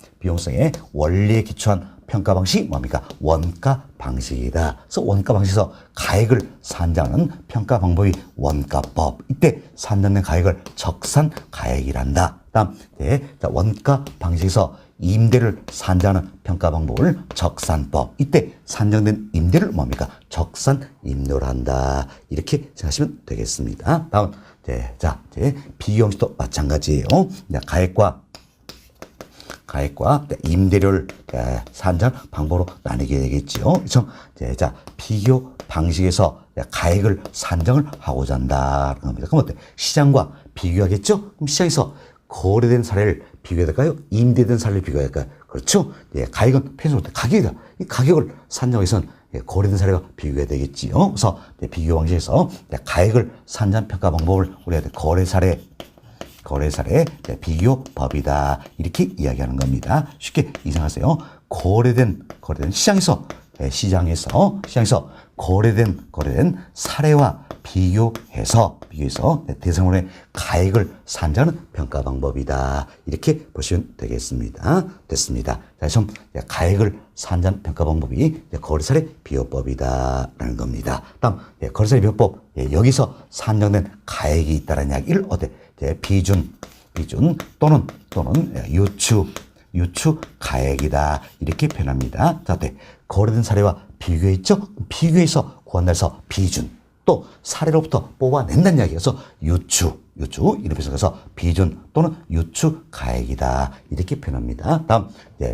원리에 기초한 평가 방식이 뭡니까? 원가 방식이다. 그래서 원가 방식에서 가액을 산정하는 평가 방법이 원가법. 이때 산정된 가액을 적산 가액이란다. 다음, 원가 방식에서 임대를 산정하는 평가 방법을 적산법. 이때 산정된 임대를 뭡니까? 적산 임료란다. 이렇게 생각하시면 되겠습니다. 다음, 비교형식도 마찬가지예요. 가액과 임대료를 산정 방법으로 나누게 되겠죠. 그래서 비교 방식에서 가액을 산정을 하고자 한다는 겁니다. 그럼 어때? 시장과 비교하겠죠? 그럼 시장에서 거래된 사례를 비교해야 될까요? 임대된 사례를 비교해야 될까요? 그렇죠? 가액은 편의점 가격이다. 이 가격을 산정해서는 거래된 사례가 비교해야 되겠지요. 그래서 비교 방식에서 가액을 산정 평가 방법을 우리가 거래 사례 비교법이다. 이렇게 이야기하는 겁니다. 쉽게 이상하세요. 거래된 시장에서 거래된 사례와 비교해서 대상원의 가액을 산정하는 평가 방법이다. 이렇게 보시면 되겠습니다. 됐습니다. 자, 지금 가액을 산정 평가 방법이 거래사례 비교법이다라는 겁니다. 다음 거래사례 비교법 여기서 산정된 가액이 있다는 이야기를 비준 또는 유추 가액이다. 이렇게 표현합니다. 자, 거래된 사례와 비교했죠? 비교해서 구한다 해서 비준, 또 사례로부터 뽑아낸다는 이야기여서 유추 이렇게 해서 비준 또는 유추 가액이다. 이렇게 표현합니다. 다음,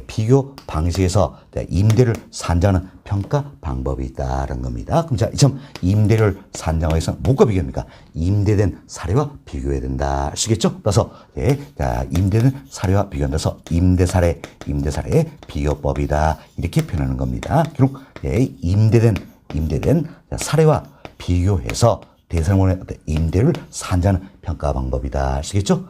비교 방식에서 임대를 산정하는 평가 방법이 있다는 겁니다. 그럼 지금 임대를 산정하기 위해서 뭐가 비교입니까? 임대된 사례와 비교해야 된다. 아시겠죠? 그래서 임대된 사례와 비교한다서 임대사례 비교법이다. 이렇게 표현하는 겁니다. 결국 임대된 사례와 비교해서 대상원의 임대를 산정하는 평가 방법이다. 아시겠죠?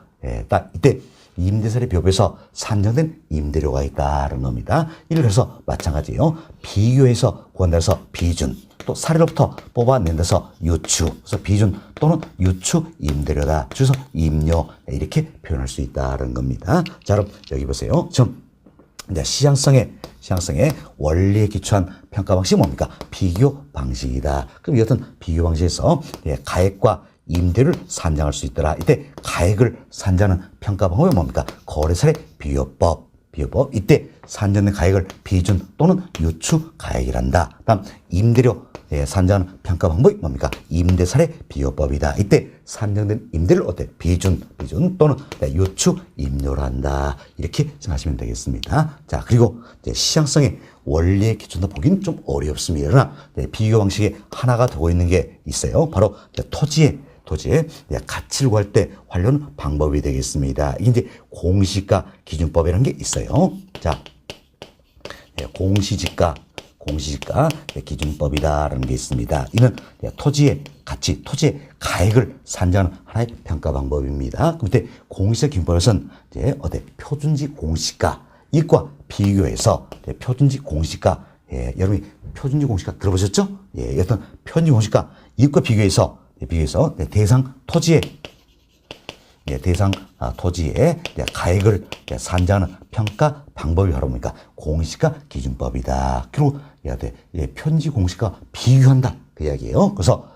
딱 이때 임대사례 비교법에서 산정된 임대료가 있다는 겁니다. 이를 그래서 마찬가지예요. 비교해서 구한다 해서 비준, 또 사례로부터 뽑아낸다서 유추, 그래서 비준 또는 유추 임대료다. 줄여서 임료, 이렇게 표현할 수 있다는 겁니다. 자, 그럼 여기 보세요. 좀 시장성의 원리에 기초한 평가 방식이 뭡니까? 비교 방식이다. 그럼 여튼 비교 방식에서 가액과 임대를 산정할 수 있더라. 이때 가액을 산정하는 평가 방법이 뭡니까? 거래사례 비교법. 이때 산정된 가액을 비준 또는 유추 가액이란다. 다음 임대료 산정하는 평가 방법이 뭡니까? 임대사례 비교법이다. 이때 산정된 임대를 비준 또는 유추 임료란다. 이렇게 생각하시면 되겠습니다. 자, 그리고 시장성의 원리에 기초해서 보기는 좀 어렵습니다. 그러나 비교 방식에 하나가 더 있는 게 있어요. 바로 토지의 가치를 구할 때 활용 방법이 되겠습니다. 이게 이제 공시가 기준법이라는 게 있어요. 자, 공시지가 기준법이다라는 게 있습니다. 이는 토지의 가치, 토지의 가액을 산정하는 하나의 평가 방법입니다. 그때 공시가 기준법에서는 표준지 공시가 이익과 비교해서 표준지 공시가 여러분이 표준지 공시가 들어보셨죠? 여튼 표준지 공시가 이익과 비교해서 대상 토지의 가액을 산정하는 평가 방법이 바로 뭡니까? 공시가 기준법이다. 그리고 표준지 공시가 비교한다. 그 이야기예요. 그래서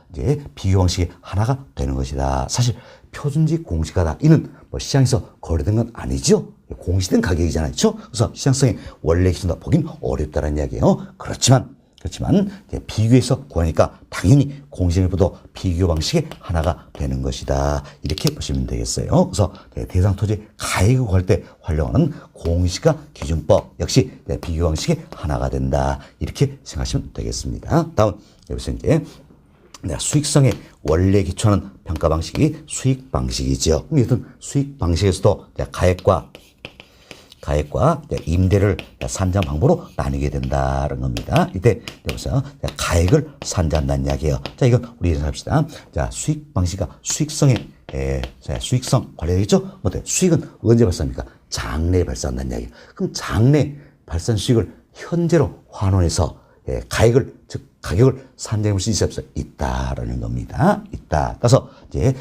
비교 방식이 하나가 되는 것이다. 사실 표준지 공시가다. 이는 시장에서 거래된 건 아니죠. 공시된 가격이잖아요. 그렇죠? 그래서 시장성의 원래 기준으로 보긴 어렵다는 이야기예요. 그렇지만 그렇지만 이제 비교해서 구하니까 당연히 공시행위법도 비교 방식의 하나가 되는 것이다. 이렇게 보시면 되겠어요. 그래서 대상 토지 가액을 구할 때 활용하는 공시가 기준법 역시 비교 방식의 하나가 된다. 이렇게 생각하시면 되겠습니다. 다음 여기서 이제 수익성의 원리에 기초하는 평가 방식이 수익 방식이죠. 그럼 이것은 수익 방식에서도 가액과 임대를 산정 방법으로 나누게 된다는 겁니다. 이때 여기서 가액을 산정한다는 이야기예요. 자, 이건 우리 합시다. 자, 수익 방식과 수익성의 수익성 관련되겠죠? 어때? 수익은 언제 발생합니까? 장래에 발생한다는 이야기예요. 그럼 장래 발생 수익을 현재로 환원해서 가액을 즉 가격을 산정해 볼 수 있어요? 있다라는 겁니다. 있다. 따라서 이제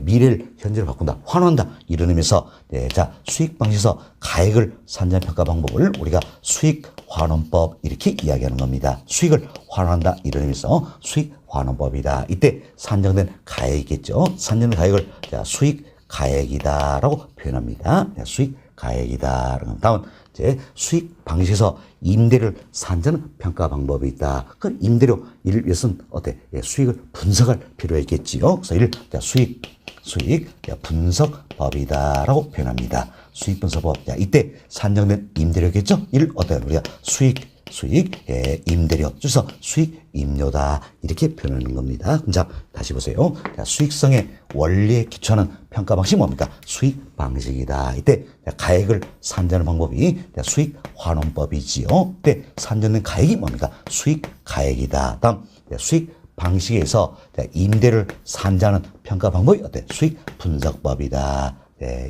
미래를 현재로 바꾼다, 환원한다 이런 의미에서 수익 방식에서 가액을 산정 평가 방법을 우리가 수익 환원법 이렇게 이야기하는 겁니다. 수익을 환원한다 이런 의미에서 수익 환원법이다. 이때 산정된 가액이겠죠. 산정된 가액을 수익 가액이다라고 표현합니다. 수익 가액이다. 다음 수익 방식에서 임대를 산정하는 평가 방법이 있다. 그 임대료 이를 위해서는 어때? 수익을 분석할 필요가 있겠지요. 그래서 이를 수익 분석법이다라고 표현합니다. 수익 분석법. 이때 산정된 임대료겠죠. 이를 어때? 우리가 수익 임대료, 그래서 수익 임료다 이렇게 표현하는 겁니다. 자, 다시 보세요. 수익성의 원리에 기초하는 평가 방식이 뭡니까? 수익 방식이다. 이때 가액을 산정하는 방법이 수익 환원법이지요. 이때 산정된 가액이 뭡니까? 수익 가액이다. 다음 수익 방식에서 임대를 산정하는 평가 방법이 어때? 수익 분석법이다.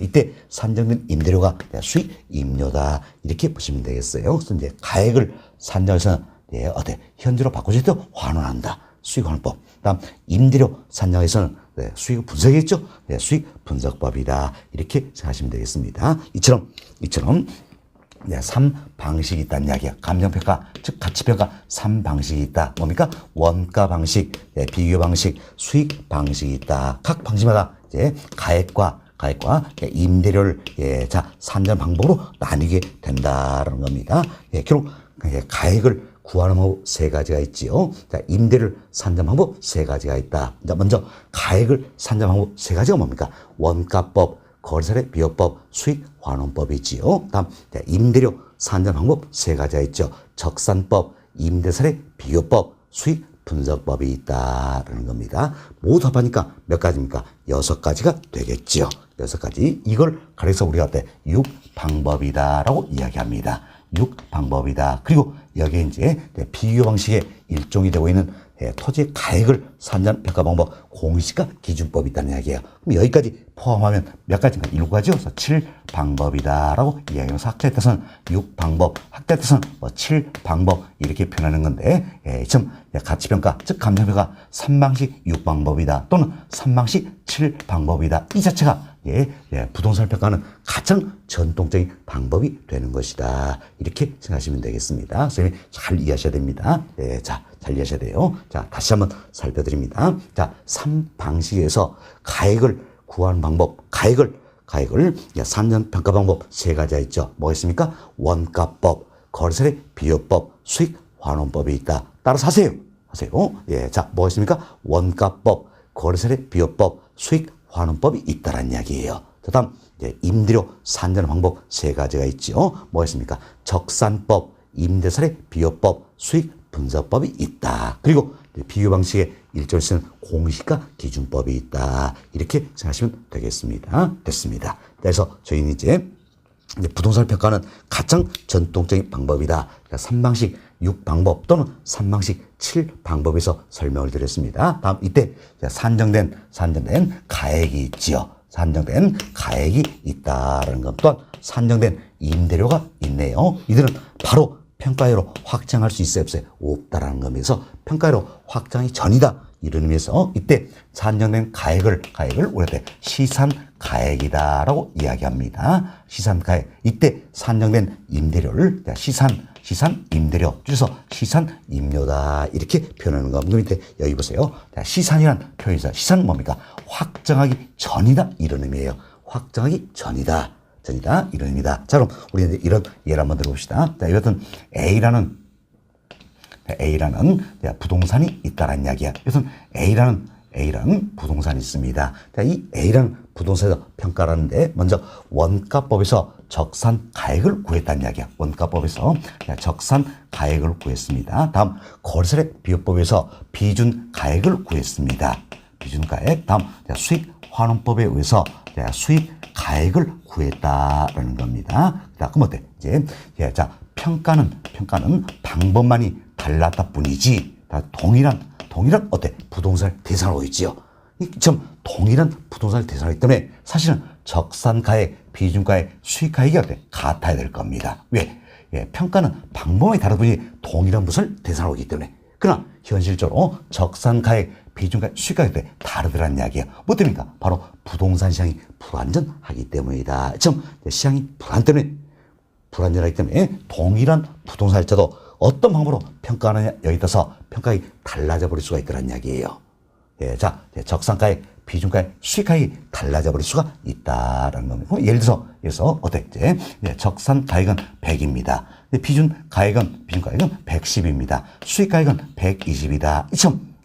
이때 산정된 임대료가 수익 임료다 이렇게 보시면 되겠어요. 그래서 이제 가액을 산정해서 어때? 현재로 바꾸실 때 환원한다. 수익 환원법. 다음 임대료 산정에서는 수익 분석이겠죠. 수익 분석법이다 이렇게 생각하시면 되겠습니다. 이처럼 3방식이 있다는 이야기야. 감정평가, 즉 가치평가 3방식이 있다. 뭡니까? 원가 방식, 비교 방식, 수익 방식이 있다. 각 방식마다 이제 가액과 임대료를 산정 방법으로 나뉘게 된다는 겁니다. 결국 가액을 구하는 방법 세 가지가 있지요. 임대를 산정 방법 세 가지가 있다. 먼저 가액을 산정 방법 세 가지가 뭡니까? 원가법, 거래사례 비교법, 수익 환원법이지요. 다음 임대료 산정 방법 세 가지가 있죠. 적산법, 임대사례 비교법, 수익 분석법이 있다라는 겁니다. 모두 합하니까 몇 가지입니까? 6가지가 되겠죠. 6가지. 이걸 가려서 우리가 어때? 6방법이다라고 이야기합니다. 6방법이다. 그리고 여기에 이제 비교 방식의 일종이 되고 있는 토지의 가액을 산정 평가 방법 공시가 기준법이 있다는 이야기예요. 그럼 여기까지 포함하면 몇 가지인가? 7가지요. 그래서 7방법이다라고 이야기하면서 학자에 따라서는 6방법, 학자에 따라서는 7방법 이렇게 표현하는 건데, 좀 가치평가, 즉 감정평가 3방식 6방법이다 또는 3방식 7방법이다. 이 자체가 부동산 평가는 가장 전통적인 방법이 되는 것이다. 이렇게 생각하시면 되겠습니다. 선생님이 잘 이해하셔야 됩니다. 잘 이해하셔야 돼요. 자, 다시 한번 살펴드립니다. 자, 3방식에서 가액을 구하는 방법, 가액을 산정 평가 방법 세 가지가 있죠. 뭐가 있습니까? 원가법, 거래사례 비교법, 수익 환원법이 있다. 따라서 하세요. 자, 뭐가 있습니까? 원가법, 거래사례 비교법, 수익 환원법이 있다라는 이야기예요. 다음 임대료 산정 방법 세 가지가 있죠. 뭐가 있습니까? 적산법, 임대사례 비교법, 수익 분석법이 있다. 그리고 비교 방식의 일종을 쓰는 공시가 기준법이 있다. 이렇게 생각하시면 되겠습니다. 됐습니다. 그래서 저희는 이제 부동산 평가는 가장 전통적인 방법이다. 3방식 6방법 또는 3방식 7방법에서 설명을 드렸습니다. 다음 이때 산정된 가액이 있지요. 산정된 가액이 있다라는 것 또한 산정된 임대료가 있네요. 이들은 바로 평가회로 확정할 수 있어요? 없어요? 없다라는 겁니다. 평가회로 확정이 전이다. 이런 의미에서 이때 산정된 가액을 우리가 시산가액이다라고 이야기합니다. 시산가액. 이때 산정된 임대료를 시산 임대료 줄여서 시산 임료다 이렇게 표현하는 겁니다. 이때 여기 보세요. 시산이란 표현이죠. 시산은 뭡니까? 확정하기 전이다 이런 의미예요. 확정하기 전이다 이런 의미다. 자, 그럼 우리 이제 이런 예를 한번 들어봅시다. 자, 이것은 A라는 A라는 부동산이 있다는 이야기야. 그래서 A라는 부동산이 있습니다. 자, 이 A라는 부동산에서 평가를 하는데 먼저 원가법에서 적산가액을 구했다는 이야기야. 원가법에서 적산가액을 구했습니다. 다음 거래세례 비율법에서 비준가액을 구했습니다. 비준가액. 다음 수익환원법에 의해서 수익가액을 구했다라는 겁니다. 자, 그럼 어때? 이제 자, 평가는 방법만이 달랐다 뿐이지 동일한 어때? 부동산을 대상으로 있지요. 좀 동일한 부동산을 대상하기 때문에 사실은 적산가액, 비준가액, 수익가액이 어때? 같아야 될 겁니다. 왜? 평가는 방법이 다르다 보니 동일한 부분을 대상으로 있기 때문에. 그러나 현실적으로 적산가액, 비준가액, 수익가액이 다르더라는 이야기예요. 뭐 때문입니까? 바로 부동산 시장이 불안전하기 때문이다. 좀 시장이 불안전하기 때문에 동일한 부동산일자도 어떤 방법으로 평가하느냐에 따라서 평가액이 달라져 버릴 수가 있다는 이야기예요. 자, 적산가액, 비준가액, 수익가액이 달라져 버릴 수가 있다라는 겁니다. 예를 들어서 어때? 이제 적산가액은 100입니다. 비준가액은 110입니다. 수익가액은 120이다.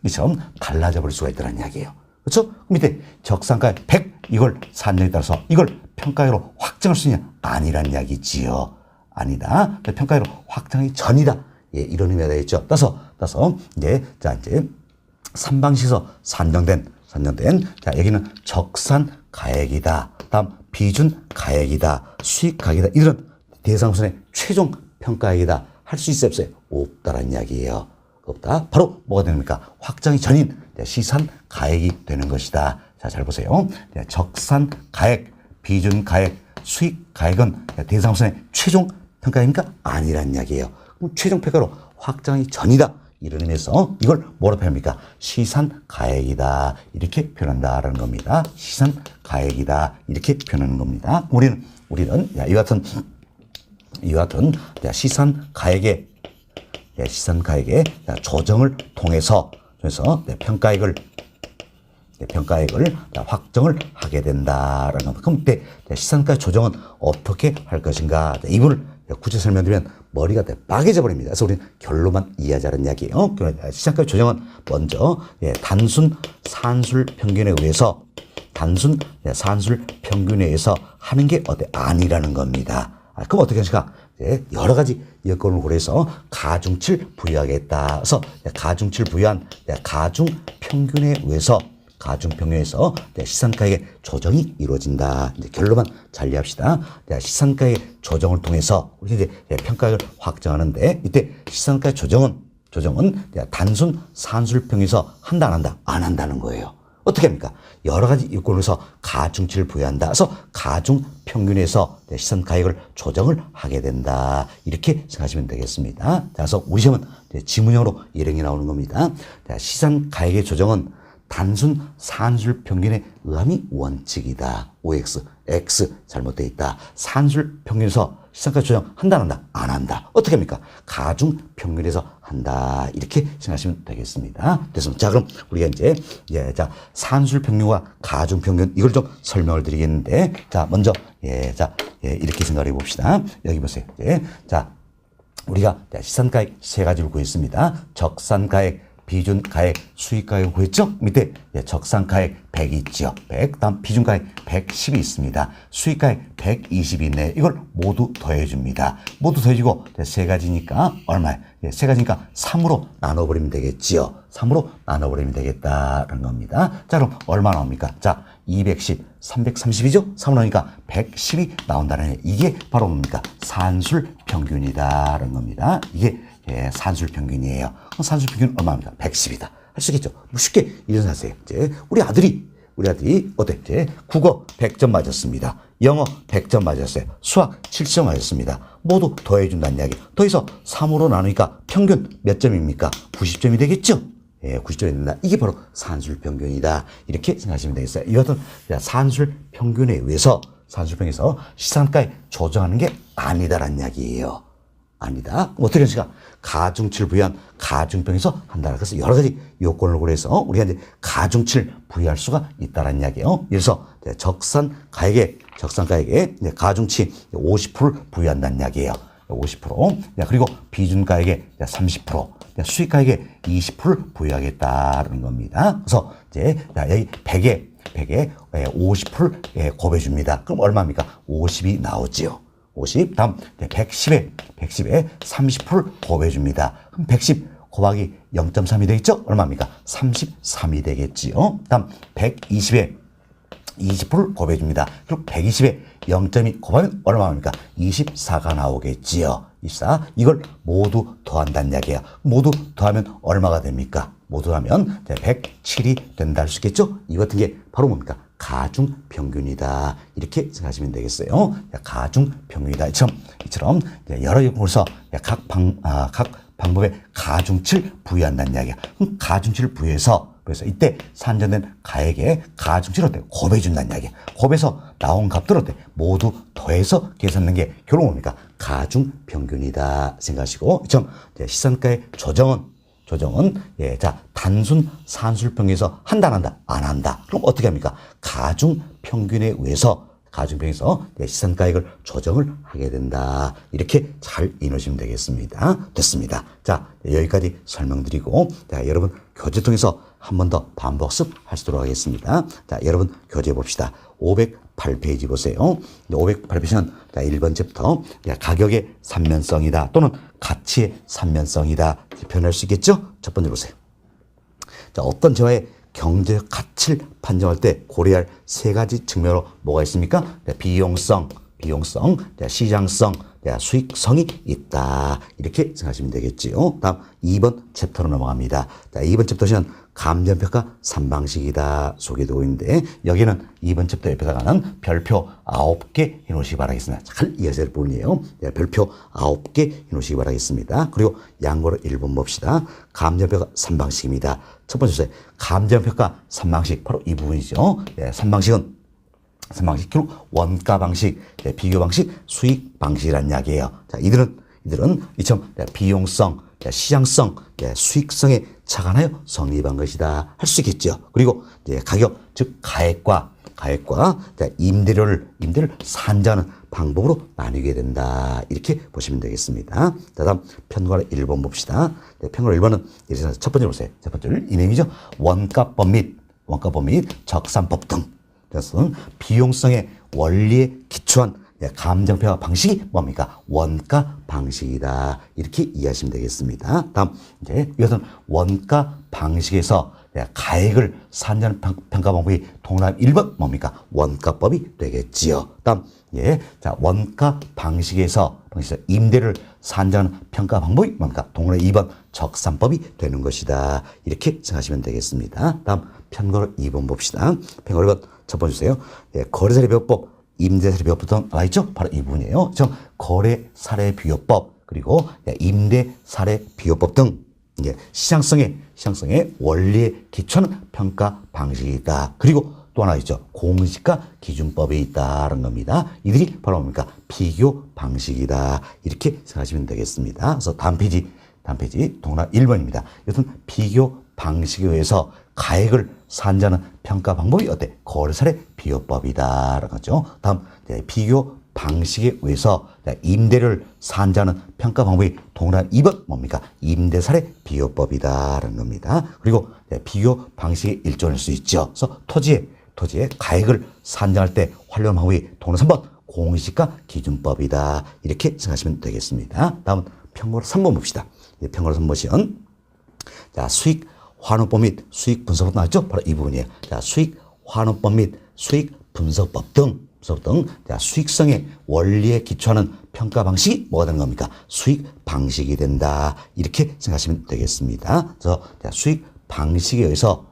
이처럼 달라져 버릴 수가 있다는 이야기예요. 그렇죠? 그럼 밑에 적산가액 100 이걸 산정에 따라서 이걸 평가액으로 확정할 수 있냐? 아니란 이야기지요. 아니다. 평가액으로 확정하기 전이다. 이런 의미가 되겠죠. 따라서 이제 삼방식에서 산정된 자, 여기는 적산가액이다. 다음 비준가액이다. 수익가액이다. 이런 대상우선의 최종 평가액이다. 할 수 있어요, 없어요? 없다라는 이야기예요. 없다. 바로 뭐가 됩니까? 확정이 전인 시산가액이 되는 것이다. 자, 잘 보세요. 적산가액, 비준가액, 수익가액은 대상우선의 최종 평가입니까? 아니란 이야기예요. 그럼 최종 평가로 확정이 전이다. 이런 의미에서 이걸 뭐로 표현합니까? 시산가액이다. 이렇게 표현한다라는 겁니다. 시산가액이다. 이렇게 표현하는 겁니다. 우리는 이와 같은 시산가액의 조정을 통해서 평가액을 확정을 하게 된다라는 겁니다. 그럼 그때 시산가액 조정은 어떻게 할 것인가? 이 부분을 구체 설명드리면 머리가 빠개져 버립니다. 그래서 우리는 결론만 이해하자는 이야기예요. 시산가액 조정은 먼저 단순 산술 평균에 의해서 하는 게 아니라는 겁니다. 그럼 어떻게 하실까? 여러 가지 여건을 고려해서 가중치를 부여하겠다. 그래서 가중치를 부여한 가중평균에 의해서 시산가액의 조정이 이루어진다. 이제 결론만 잘 이해합시다. 시산가액 조정을 통해서 우리 이제 평가액을 확정하는데 이때 시산가액 조정은 단순 산술평에서 한다 안 한다? 안 한다는 거예요. 어떻게 합니까? 여러 가지 요건에서 가중치를 부여한다. 그래서 가중평균에서 시산가액을 조정을 하게 된다. 이렇게 생각하시면 되겠습니다. 그래서 우리 시험은 지문형으로 일행이 나오는 겁니다. 시산가액의 조정은 단순 산술평균에 의함이 원칙이다. OX, X 잘못되어 있다. 산술평균에서 시산가액 조정 한다 안 한다? 안 한다. 어떻게 합니까? 가중평균에서 한다. 이렇게 생각하시면 되겠습니다. 그래서 자, 그럼 우리가 이제 산술평균과 가중평균 이걸 좀 설명을 드리겠는데 자, 먼저 이렇게 생각해 봅시다. 여기 보세요. 자, 우리가 시산가액 세 가지를 구했습니다. 적산가액, 비준가액, 수익가액을 구했죠? 밑에 적산가액 100이 있죠. 100. 다음 비준가액 110이 있습니다. 수익가액 120이 있네. 이걸 모두 더해줍니다. 모두 더해주고 세 가지니까 얼마야? 세 가지니까 3으로 나눠버리면 되겠지요. 3으로 나눠버리면 되겠다라는 겁니다. 자, 그럼 얼마 나옵니까? 자, 210, 330이죠? 3으로 나오니까 110이 나온다는 이게 바로 뭡니까? 산술평균이다라는 겁니다. 이게 산술평균이에요. 산술평균은 얼마입니까? 110이다. 할 수 있겠죠? 뭐 쉽게 이해하세요. 이제 우리 아들이 어때? 국어 100점 맞았습니다. 영어 100점 맞았어요. 수학 70점 맞았습니다. 모두 더해준다는 이야기. 더해서 3으로 나누니까 평균 몇 점입니까? 90점이 되겠죠? 90점이 된다. 이게 바로 산술평균이다. 이렇게 생각하시면 되겠어요. 이것은 산술평균에 의해서 시산가액 조정하는 게 아니다라는 이야기예요. 아니다. 어떻게 하실까? 가중치를 부여한 가중평에서 한다. 그래서 여러 가지 요건을 고려해서 우리가 이제 가중치를 부여할 수가 있다는 이야기예요. 그래서 적산가액에 가중치 50%를 부여한다는 이야기예요. 50%. 그리고 비준가액에 30%. 수익가액의 20%를 부여하겠다는 겁니다. 그래서 이제 여기 100에 50%를 곱해줍니다. 그럼 얼마입니까? 50이 나오지요. 50. 다음 110에 30%를 곱해줍니다. 그럼 110 곱하기 0.3이 되겠죠? 얼마입니까? 33이 되겠지요. 다음 120에 20%를 곱해줍니다. 그럼 120에 0.2 곱하면 얼마입니까? 24가 나오겠지요. 24. 이걸 모두 더한다는 이야기예요. 모두 더하면 얼마가 됩니까? 모두 더하면 107이 된다 할 수 있겠죠? 이 같은 게 바로 뭡니까? 가중평균이다. 이렇게 생각하시면 되겠어요. 가중평균이다. 이처럼 여러 경우에서 각 방법에 가중치를 부여한다는 이야기야. 그럼 가중치를 부여해서 그래서 이때 산정된 가액에 가중치를 어때? 곱해준다는 이야기야. 곱해서 나온 값들을 어때? 모두 더해서 계산하는 게 결국 뭡니까? 가중평균이다 생각하시고 시산가의 조정은 단순 산술평균에서 한다 안 한다? 안 한다. 그럼 어떻게 합니까? 가중평균에 의해서 시산가액을 조정을 하게 된다. 이렇게 잘 이해하시면 되겠습니다. 됐습니다. 자, 여기까지 설명드리고 여러분 교재 통해서 한 번 더 반복습 하시도록 하겠습니다. 자, 여러분 교재 봅시다. 508페이지 보세요. 508페이지는 1번 챕터 가격의 삼면성이다 또는 가치의 삼면성이다 표현할 수 있겠죠? 첫 번째 보세요. 자, 어떤 재화의 경제적 가치를 판정할 때 고려할 세 가지 측면으로 뭐가 있습니까? 비용성, 시장성, 수익성이 있다. 이렇게 생각하시면 되겠지요. 다음 2번 챕터로 넘어갑니다. 자, 2번 챕터는 감정평가 3방식이다 소개되고 있는데 여기는 2번 챕터 옆에다가는 별표 9개 해놓으시기 바라겠습니다. 잘 이해하실 부분이에요. 별표 9개 해놓으시기 바라겠습니다. 그리고 양보로 1번 봅시다. 감정평가 3방식입니다. 첫 번째 주세요. 감정평가 3방식 바로 이 부분이죠. 3방식은 결국 원가 방식, 비교 방식, 수익 방식이라는 이야기예요. 자, 이들은 이처럼 비용성, 시장성, 수익성에 착안하여 성립한 것이다 할 수 있겠죠. 그리고 가격, 즉 가액과 임대료를 산정하는 방법으로 나뉘게 된다. 이렇게 보시면 되겠습니다. 자, 다음 편과로 1번 봅시다. 편과로 1번은 첫 번째로 보세요. 첫 번째는 이 내용이죠. 원가법 및 적산법 등. 그래서 비용성의 원리에 기초한 감정평가 방식이 뭡니까? 원가 방식이다. 이렇게 이해하시면 되겠습니다. 다음 이것은 원가 방식에서 가액을 산정하는 평가 방법이 동일한 1번 뭡니까? 원가법이 되겠지요. 다음 원가 방식에서 임대를 산정하는 평가 방법이 뭡니까? 동일한 2번 적산법이 되는 것이다. 이렇게 생각하시면 되겠습니다. 다음 편거로 2번 봅시다. 편거로 2번 첫 번째 주세요. 거래사례비교법, 임대사례비교법부터 나와 있죠? 바로 이 부분이에요. 거래사례비교법 그리고 임대사례비교법 등 시장성의 원리에 기초하는 평가 방식이다. 그리고 또 하나 있죠. 공시가 기준법이 있다는 겁니다. 이들이 바로 뭡니까? 비교 방식이다. 이렇게 생각하시면 되겠습니다. 그래서 다음 페이지 동그라 1번입니다. 이것은 비교 방식에 의해서 가액을 산정하는 평가 방법이 어때? 거래사례 비교법이다라는 거죠. 다음 비교 방식에 의해서 임대를 산정하는 평가 방법이 동일한 2번 뭡니까? 임대사례 비교법이다라는 겁니다. 그리고 비교 방식의 일종일 수 있죠. 그래서 토지의 가액을 산정할 때 활용 방법이 동일한 3번 공시가 기준법이다. 이렇게 생각하시면 되겠습니다. 다음 편거로 3번 봅시다. 편거로 3번은 수익 환원법 및 수익 분석법 나왔죠? 바로 이 부분이에요. 수익 환원법 및 수익 분석법 등 수익성의 원리에 기초하는 평가 방식이 뭐가 되는 겁니까? 수익 방식이 된다. 이렇게 생각하시면 되겠습니다. 그래서 수익 방식에 의해서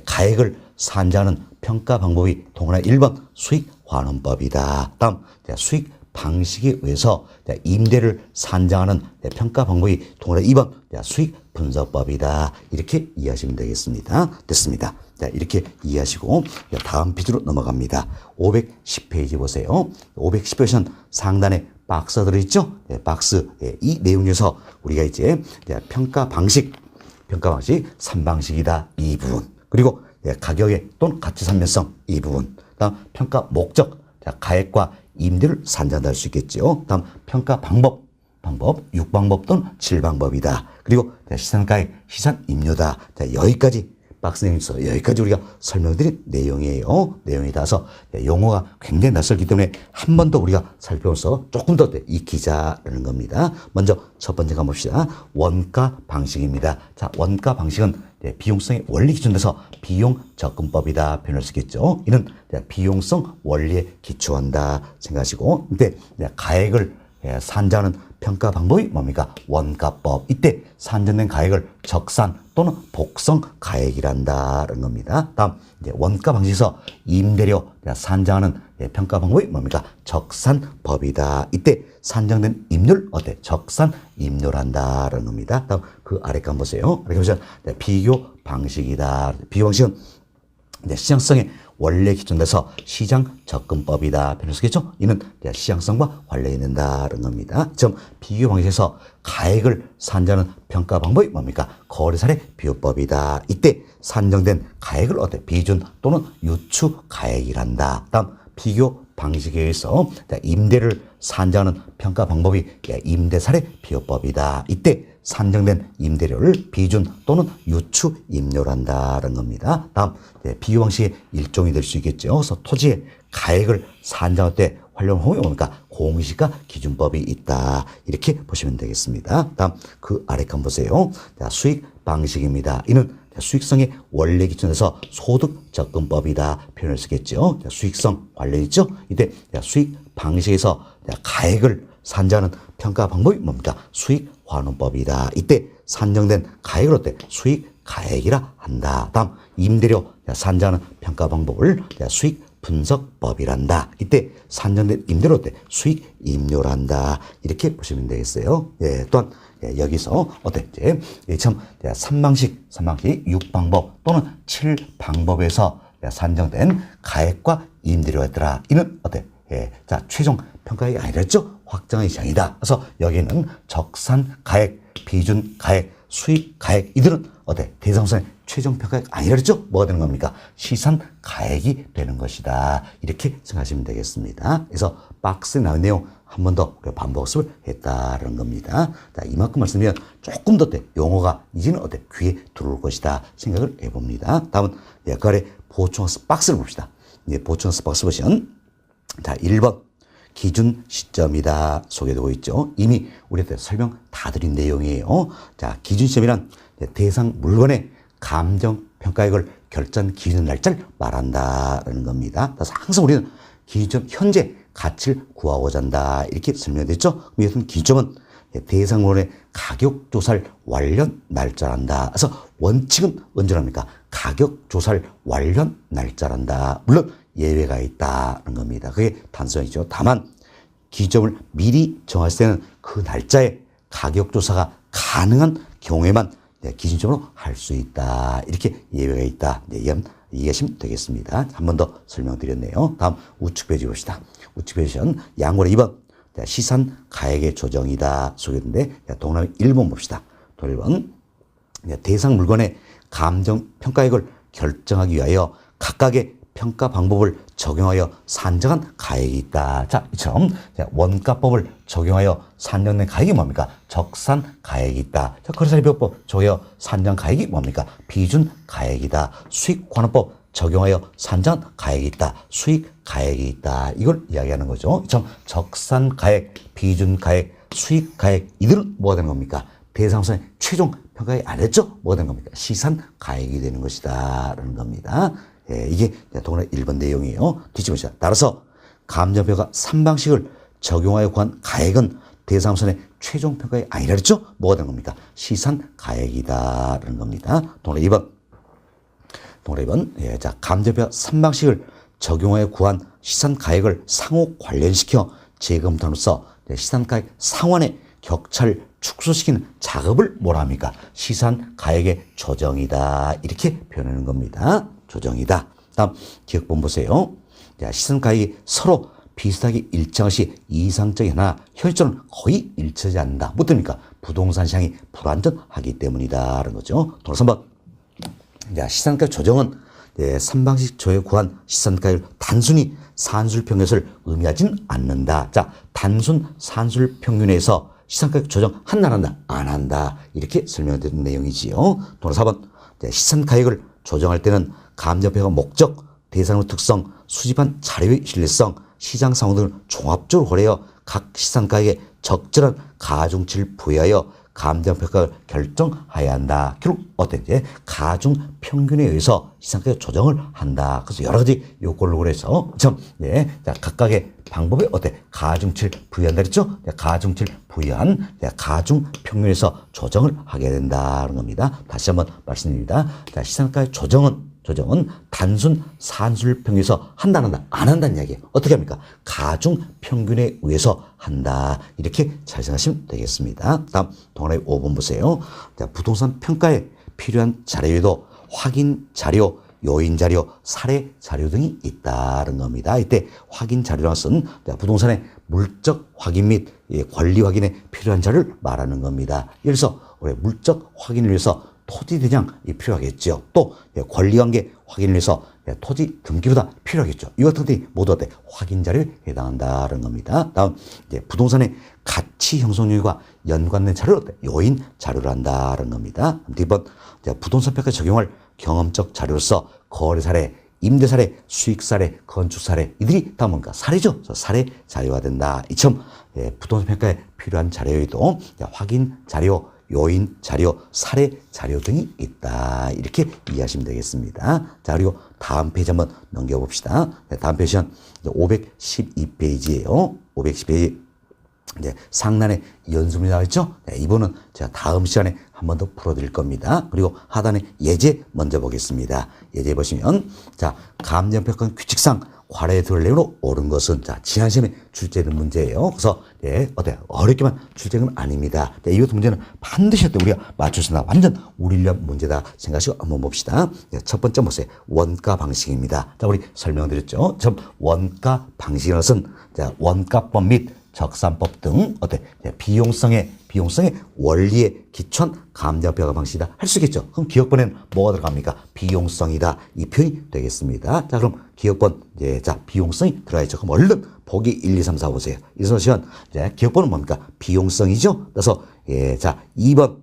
가액을 산정하는 평가 방법이 동일한 1번 수익 환원법이다. 다음 수익 방식에 의해서 임대를 산정하는 평가 방법이 동일한 2번 수익 분석법이다. 이렇게 이해하시면 되겠습니다. 됐습니다. 자, 이렇게 이해하시고 다음 페이지로 넘어갑니다. 510페이지 보세요. 510페이지는 상단에 박스가 들어있죠? 박스. 이 내용 중에서 우리가 이제 평가 방식 3방식이다. 이 부분. 그리고 가격의 또는 가치 삼면성 이 부분. 다음 평가 목적. 가액과 임대를 산정할 수 있겠죠. 다음 평가 방법. 방법, 6방법 또는 7방법이다. 그리고 시산가액, 시산임료다. 자, 여기까지 박스 내용에서 여기까지 우리가 설명드린 내용이에요. 내용이 따라서 용어가 굉장히 낯설기 때문에 한 번 더 우리가 살펴보면서 조금 더 익히자라는 겁니다. 먼저 첫 번째 가봅시다. 원가 방식입니다. 자, 원가 방식은 비용성의 원리 기준에서 비용 접근법이다 표현할 수 있겠죠. 이는 비용성 원리에 기초한다 생각하시고, 근데 가액을 산정하는 평가 방법이 뭡니까? 원가법. 이때 산정된 가액을 적산 또는 복성 가액이란다는 겁니다. 다음 이제 원가 방식에서 임대료 산정하는 평가 방법이 뭡니까? 적산법이다. 이때 산정된 임료를 어때? 적산임료란다는 겁니다. 다음 그 아래 칸 보세요. 이렇게 보시면 비교 방식이다. 비교 방식은 시장성의 원래 기준에서 시장 접근법이다. 표현을 쓰겠죠? 이는 시장성과 관련이 된다는 겁니다. 점 비교 방식에서 가액을 산정하는 평가 방법이 뭡니까? 거래사례 비교법이다. 이때 산정된 가액을 어때? 비준 또는 유추 가액이란다. 다음 비교 방식에 의해서 임대를 산정하는 평가 방법이 임대사례 비교법이다. 이때 산정된 임대료를 비준 또는 유추 임료란다는 겁니다. 다음 비교 방식의 일종이 될 수 있겠죠. 그래서 토지의 가액을 산정할 때 활용한 홈이 뭡니까? 공시가 기준법이 있다. 이렇게 보시면 되겠습니다. 다음 그 아래 칸 보세요. 수익 방식입니다. 이는 수익성의 원래 기준에서 소득 접근법이다. 표현을 쓰겠죠. 수익성 관련 있죠. 이때 수익 방식에서 가액을 산정하는 평가 방법이 뭡니까? 수익 환원법이다. 이때 산정된 가액을 어때? 수익 가액이라 한다. 다음 임대료 산정하는 평가 방법을 수익 분석법이란다. 이때 산정된 임대료 어때? 수익 임료란다. 이렇게 보시면 되겠어요. 또한 여기서 어때? 참 3방식, 6방법 또는 7방법에서 산정된 가액과 임대료였더라. 이는 어때? 자, 최종 평가액이 아니랬죠? 확정의 시장이다. 그래서 여기는 적산 가액, 비준 가액, 수익 가액 이들은 어때? 대상성의 최종 평가액 아니랬죠? 뭐가 되는 겁니까? 시산 가액이 되는 것이다. 이렇게 생각하시면 되겠습니다. 그래서 박스에 나온 내용 한 번 더 반복습을 했다는 겁니다. 자, 이만큼 말씀드리면 조금 더 용어가 이제는 어때? 귀에 들어올 것이다 생각을 해봅니다. 다음은 그 아래 보충학습 박스를 봅시다. 보충학습 박스 보시면 자, 1번 기준 시점이다 소개되고 있죠. 이미 우리한테 설명 다 드린 내용이에요. 자, 기준 시점이란 대상 물건의 감정 평가액을 결정 기준 날짜를 말한다는 겁니다. 그래서 항상 우리는 기준 현재 가치를 구하고자 한다 이렇게 설명됐죠. 그럼 기준은 대상 물건의 가격 조사를 완료 날짜란다. 그래서 원칙은 언제랍니까? 가격 조사를 완료 날짜란다. 물론 예외가 있다는 겁니다. 그게 단순이죠. 다만 기점을 미리 정할 때는 그 날짜에 가격조사가 가능한 경우에만 기준적으로 할 수 있다. 이렇게 예외가 있다. 이해하시면 되겠습니다. 한 번 더 설명드렸네요. 다음 우측 페이지 봅시다. 우측 페이지는 양월의 2번 시산 가액의 조정이다. 소개했는데 동남아 1번 봅시다. 1번 대상 물건의 감정 평가액을 결정하기 위하여 각각의 평가 방법을 적용하여 산정한 가액이 있다. 자, 이처럼 원가법을 적용하여 산정된 가액이 뭡니까? 적산 가액이 있다. 자, 거래사례 비교법 적용하여 산정 가액이 뭡니까? 비준 가액이다. 수익환원법 적용하여 산정한 가액이 있다. 수익 가액이 있다. 이걸 이야기하는 거죠. 참 적산 가액, 비준 가액, 수익 가액 이들은 뭐가 되는 겁니까? 대상성의 최종 평가액이 아니었죠? 뭐가 되는 겁니까? 시산 가액이 되는 것이다. 라는 겁니다. 이게 동그라미 1번 내용이에요. 뒤집어보시다. 따라서 감정평가 3방식을 적용하여 구한 가액은 대상선의 최종 평가액이 아니라 그랬죠? 뭐가 되는 겁니까? 시산 가액이다. 라는 겁니다. 동그라미 2번. 동그라미 2번. 자, 감정평가 3방식을 적용하여 구한 시산 가액을 상호 관련시켜 재검토함으로써 시산 가액 상환의 격차를 축소시키는 작업을 뭐라 합니까? 시산 가액의 조정이다. 이렇게 표현하는 겁니다. 조정이다. 다음 기억본 보세요. 시산 가액이 서로 비슷하게 일정한 시 이상적이 하나 현실적으로는 거의 일치하지 않는다. 뭐 때문입니까? 부동산 시장이 불안정하기 때문이다. 라는 거죠. 또 3번. 시산 가액 조정은 3방식 조에 구한 시산 가액을 단순히 산술평균을 의미하진 않는다. 자, 단순 산술평균에서 시산가격 조정한다 안 한다? 안 한다. 이렇게 설명드린 내용이지요. 또 4번 시산가격을 조정할 때는 감정평가 목적, 대상의 특성, 수집한 자료의 신뢰성, 시장 상황 등을 종합적으로 고려하여 각 시산가격에 적절한 가중치를 부여하여 감정평가를 결정해야 한다. 결국 어떻게 가중평균에 의해서 시장가격 조정을 한다. 그래서 여러 가지 요건을 고려해서 자, 각각의 방법에 가중치를 부여한다 그랬죠? 가중치를 부여한 가중평균에서 조정을 하게 된다는 겁니다. 다시 한번 말씀드립니다. 자, 시장가격 조정은 단순 산술평균에서 한다 안 한다? 안 한다는 이야기예요. 어떻게 합니까? 가중 평균에 의해서 한다. 이렇게 잘 생각하시면 되겠습니다. 다음 동아리 5번 보세요. 자, 부동산 평가에 필요한 자료에도 확인 자료, 요인 자료, 사례 자료 등이 있다는 겁니다. 이때 확인 자료라는 것은 부동산의 물적 확인 및 관리 확인에 필요한 자료를 말하는 겁니다. 예를 들어서 우리 물적 확인을 위해서 토지 대장이 필요하겠죠. 또 권리관계 확인을 위해서 토지 등기부가 필요하겠죠. 이 같은 것들이 모두 확인 자료에 해당한다는 겁니다. 다음 부동산의 가치 형성 요인과 연관된 자료를 요인 자료를 한다는 겁니다. 이번 부동산 평가 적용할 경험적 자료로서 거래 사례, 임대 사례, 수익 사례, 건축 사례 이들이 다 뭔가 사례죠. 그래서 사례 자료가 된다. 이처럼 부동산 평가에 필요한 자료에도 확인 자료, 요인 자료, 사례 자료 등이 있다. 이렇게 이해하시면 되겠습니다. 자, 그리고 다음 페이지 한번 넘겨봅시다. 다음 페이지는 512페이지예요. 510페이지. 이제 상단에 연습이 나와 있죠? 이번은 제가 다음 시간에 한 번 더 풀어드릴 겁니다. 그리고 하단에 예제 먼저 보겠습니다. 예제 보시면, 자, 감정평가는 규칙상 과례 둘 내로 옳은 것은, 자, 지난 시험에 출제된 문제예요. 그래서, 어렵게만 출제된 건 아닙니다. 이것 문제는 반드시 우리가 맞출 수 있다. 완전 우리력 문제다 생각하시고 한번 봅시다. 첫 번째 보세요. 원가 방식입니다. 자, 우리 설명드렸죠? 원가 방식이라는 것은, 자, 원가법 및 적산법 등 비용성의 원리에 기초한 감정평가 방식이다 할 수 있겠죠. 그럼 기억번에는 뭐가 들어갑니까? 비용성이다. 이 표현이 되겠습니다. 자, 그럼 기억번 자, 비용성이 들어가 있죠. 그럼 얼른 보기 1, 2, 3, 4 보세요. 이선시간 기억번은 뭡니까? 비용성이죠. 그래서 자, 2번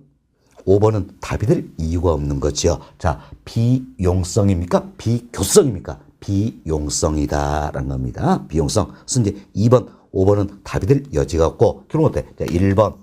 5번은 답이 될 이유가 없는 거죠. 자, 비용성입니까? 비교성입니까? 비용성이다라는 겁니다. 비용성. 그래서 이제 2번 5번은 답이 될 여지가 없고, 결국 어때? 1번.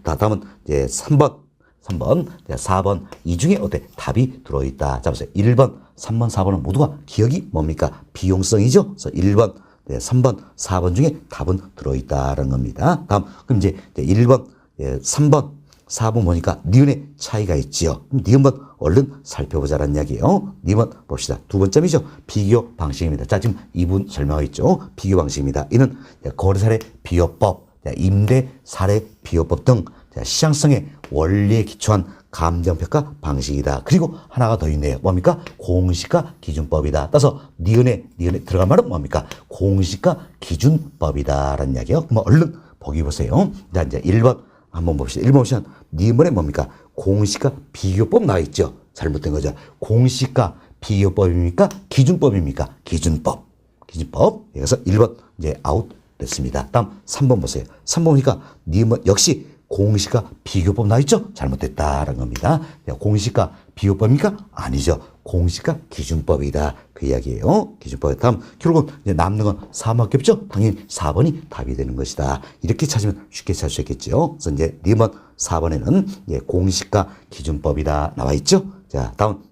다음은 이제 3번, 4번. 이 중에 답이 들어있다. 자, 보세요. 1번, 3번, 4번은 모두가 기억이 뭡니까? 비용성이죠? 그래서 1번, 3번, 4번 중에 답은 들어있다는 겁니다. 다음, 그럼 이제 1번, 3번, 4번 보니까 니은의 차이가 있지요. 그럼 니은번 얼른 살펴보자라는 이야기예요. 니은 봅시다. 두 번째이죠. 비교 방식입니다. 자, 지금 2분 설명하고 있죠. 비교 방식입니다. 이는 거래사례 비교법, 임대 사례 비교법 등 시장성의 원리에 기초한 감정평가 방식이다. 그리고 하나가 더 있네요. 뭡니까? 공시가 기준법이다. 따라서 니은에 들어간 말은 뭡니까? 공시가 기준법이다라는 이야기예요. 그럼 얼른 보기 보세요. 자, 이제 1번 한번 봅시다. 1번 보시면 니은번에 뭡니까? 공시가 비교법 나와 있죠. 잘못된 거죠. 공시가 비교법입니까? 기준법입니까? 기준법. 그래서 1번 이제 아웃 됐습니다. 다음 3번 보세요. 3번 보니까 니은 역시 공시가 비교법 나와 있죠? 잘못됐다라는 겁니다. 공시가 비교법입니까? 아니죠. 공시가 기준법이다. 그 이야기예요. 기준법. 다음 결국은 이제 남는 건 4번밖에 없죠? 당연히 4번이 답이 되는 것이다. 이렇게 찾으면 쉽게 찾을 수 있겠죠. 그래서 이제 니은 4번에는 공시가 기준법이다 나와 있죠. 자, 다음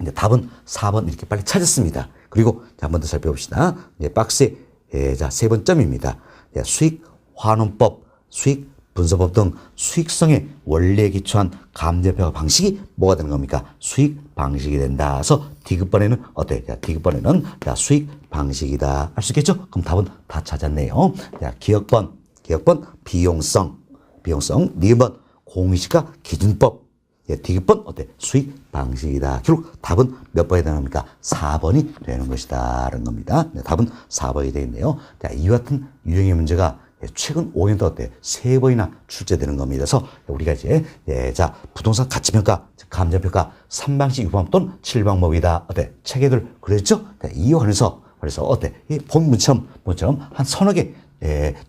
이제 답은 4번 이렇게 빨리 찾았습니다. 그리고 한 번 더 살펴봅시다. 이제 박스에 자, 세 번째입니다. 수익 환원법, 수익 분석법 등 수익성의 원리에 기초한 감정평가 방식이 뭐가 되는 겁니까? 수익 방식이 된다. 그래서 디귿번에는 자, 디귿번에는 자, 수익 방식이다. 할 수 있겠죠? 그럼 답은 다 찾았네요. 자, 기억번 비용성, 니은번 공시가 기준법, 디귿번 수익 방식이다. 결국 답은 몇 번에 해당합니까? 4번이 되는 것이다. 라는 겁니다. 답은 4번이 되겠네요. 자, 이와 같은 유형의 문제가 최근 5년 동안 3번이나 출제되는 겁니다. 그래서 우리가 이제 자, 부동산 가치평가, 감정평가 3방식 6방법 또는 7방법이다. 체계들 그랬죠? 이와 관해서 이 본 문처럼 한 서너 개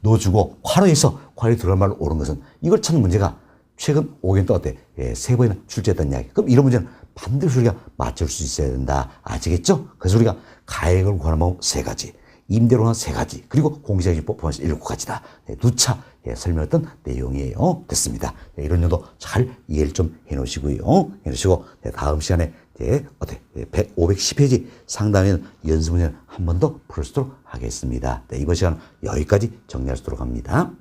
넣어주고 괄호에서 괄호에 들어갈 말로 옳은 것은 이걸 찾는 문제가 최근 5개년 동안 때 3번이나 출제했던 이야기. 그럼 이런 문제는 반드시 우리가 맞출 수 있어야 된다. 아시겠죠? 그래서 우리가 가액을 구하는 방법 3가지, 임대료는 3가지, 그리고 공시지가지법 포함해서 7가지다. 누차 설명했던 내용이에요. 됐습니다. 이런 점도 잘 이해를 좀 해놓으시고요. 해놓으시고 다음 시간에 510페이지 상담에는 연습 문제를 한 번 더 풀 수 있도록 하겠습니다. 이번 시간은 여기까지 정리할 수 있도록 합니다.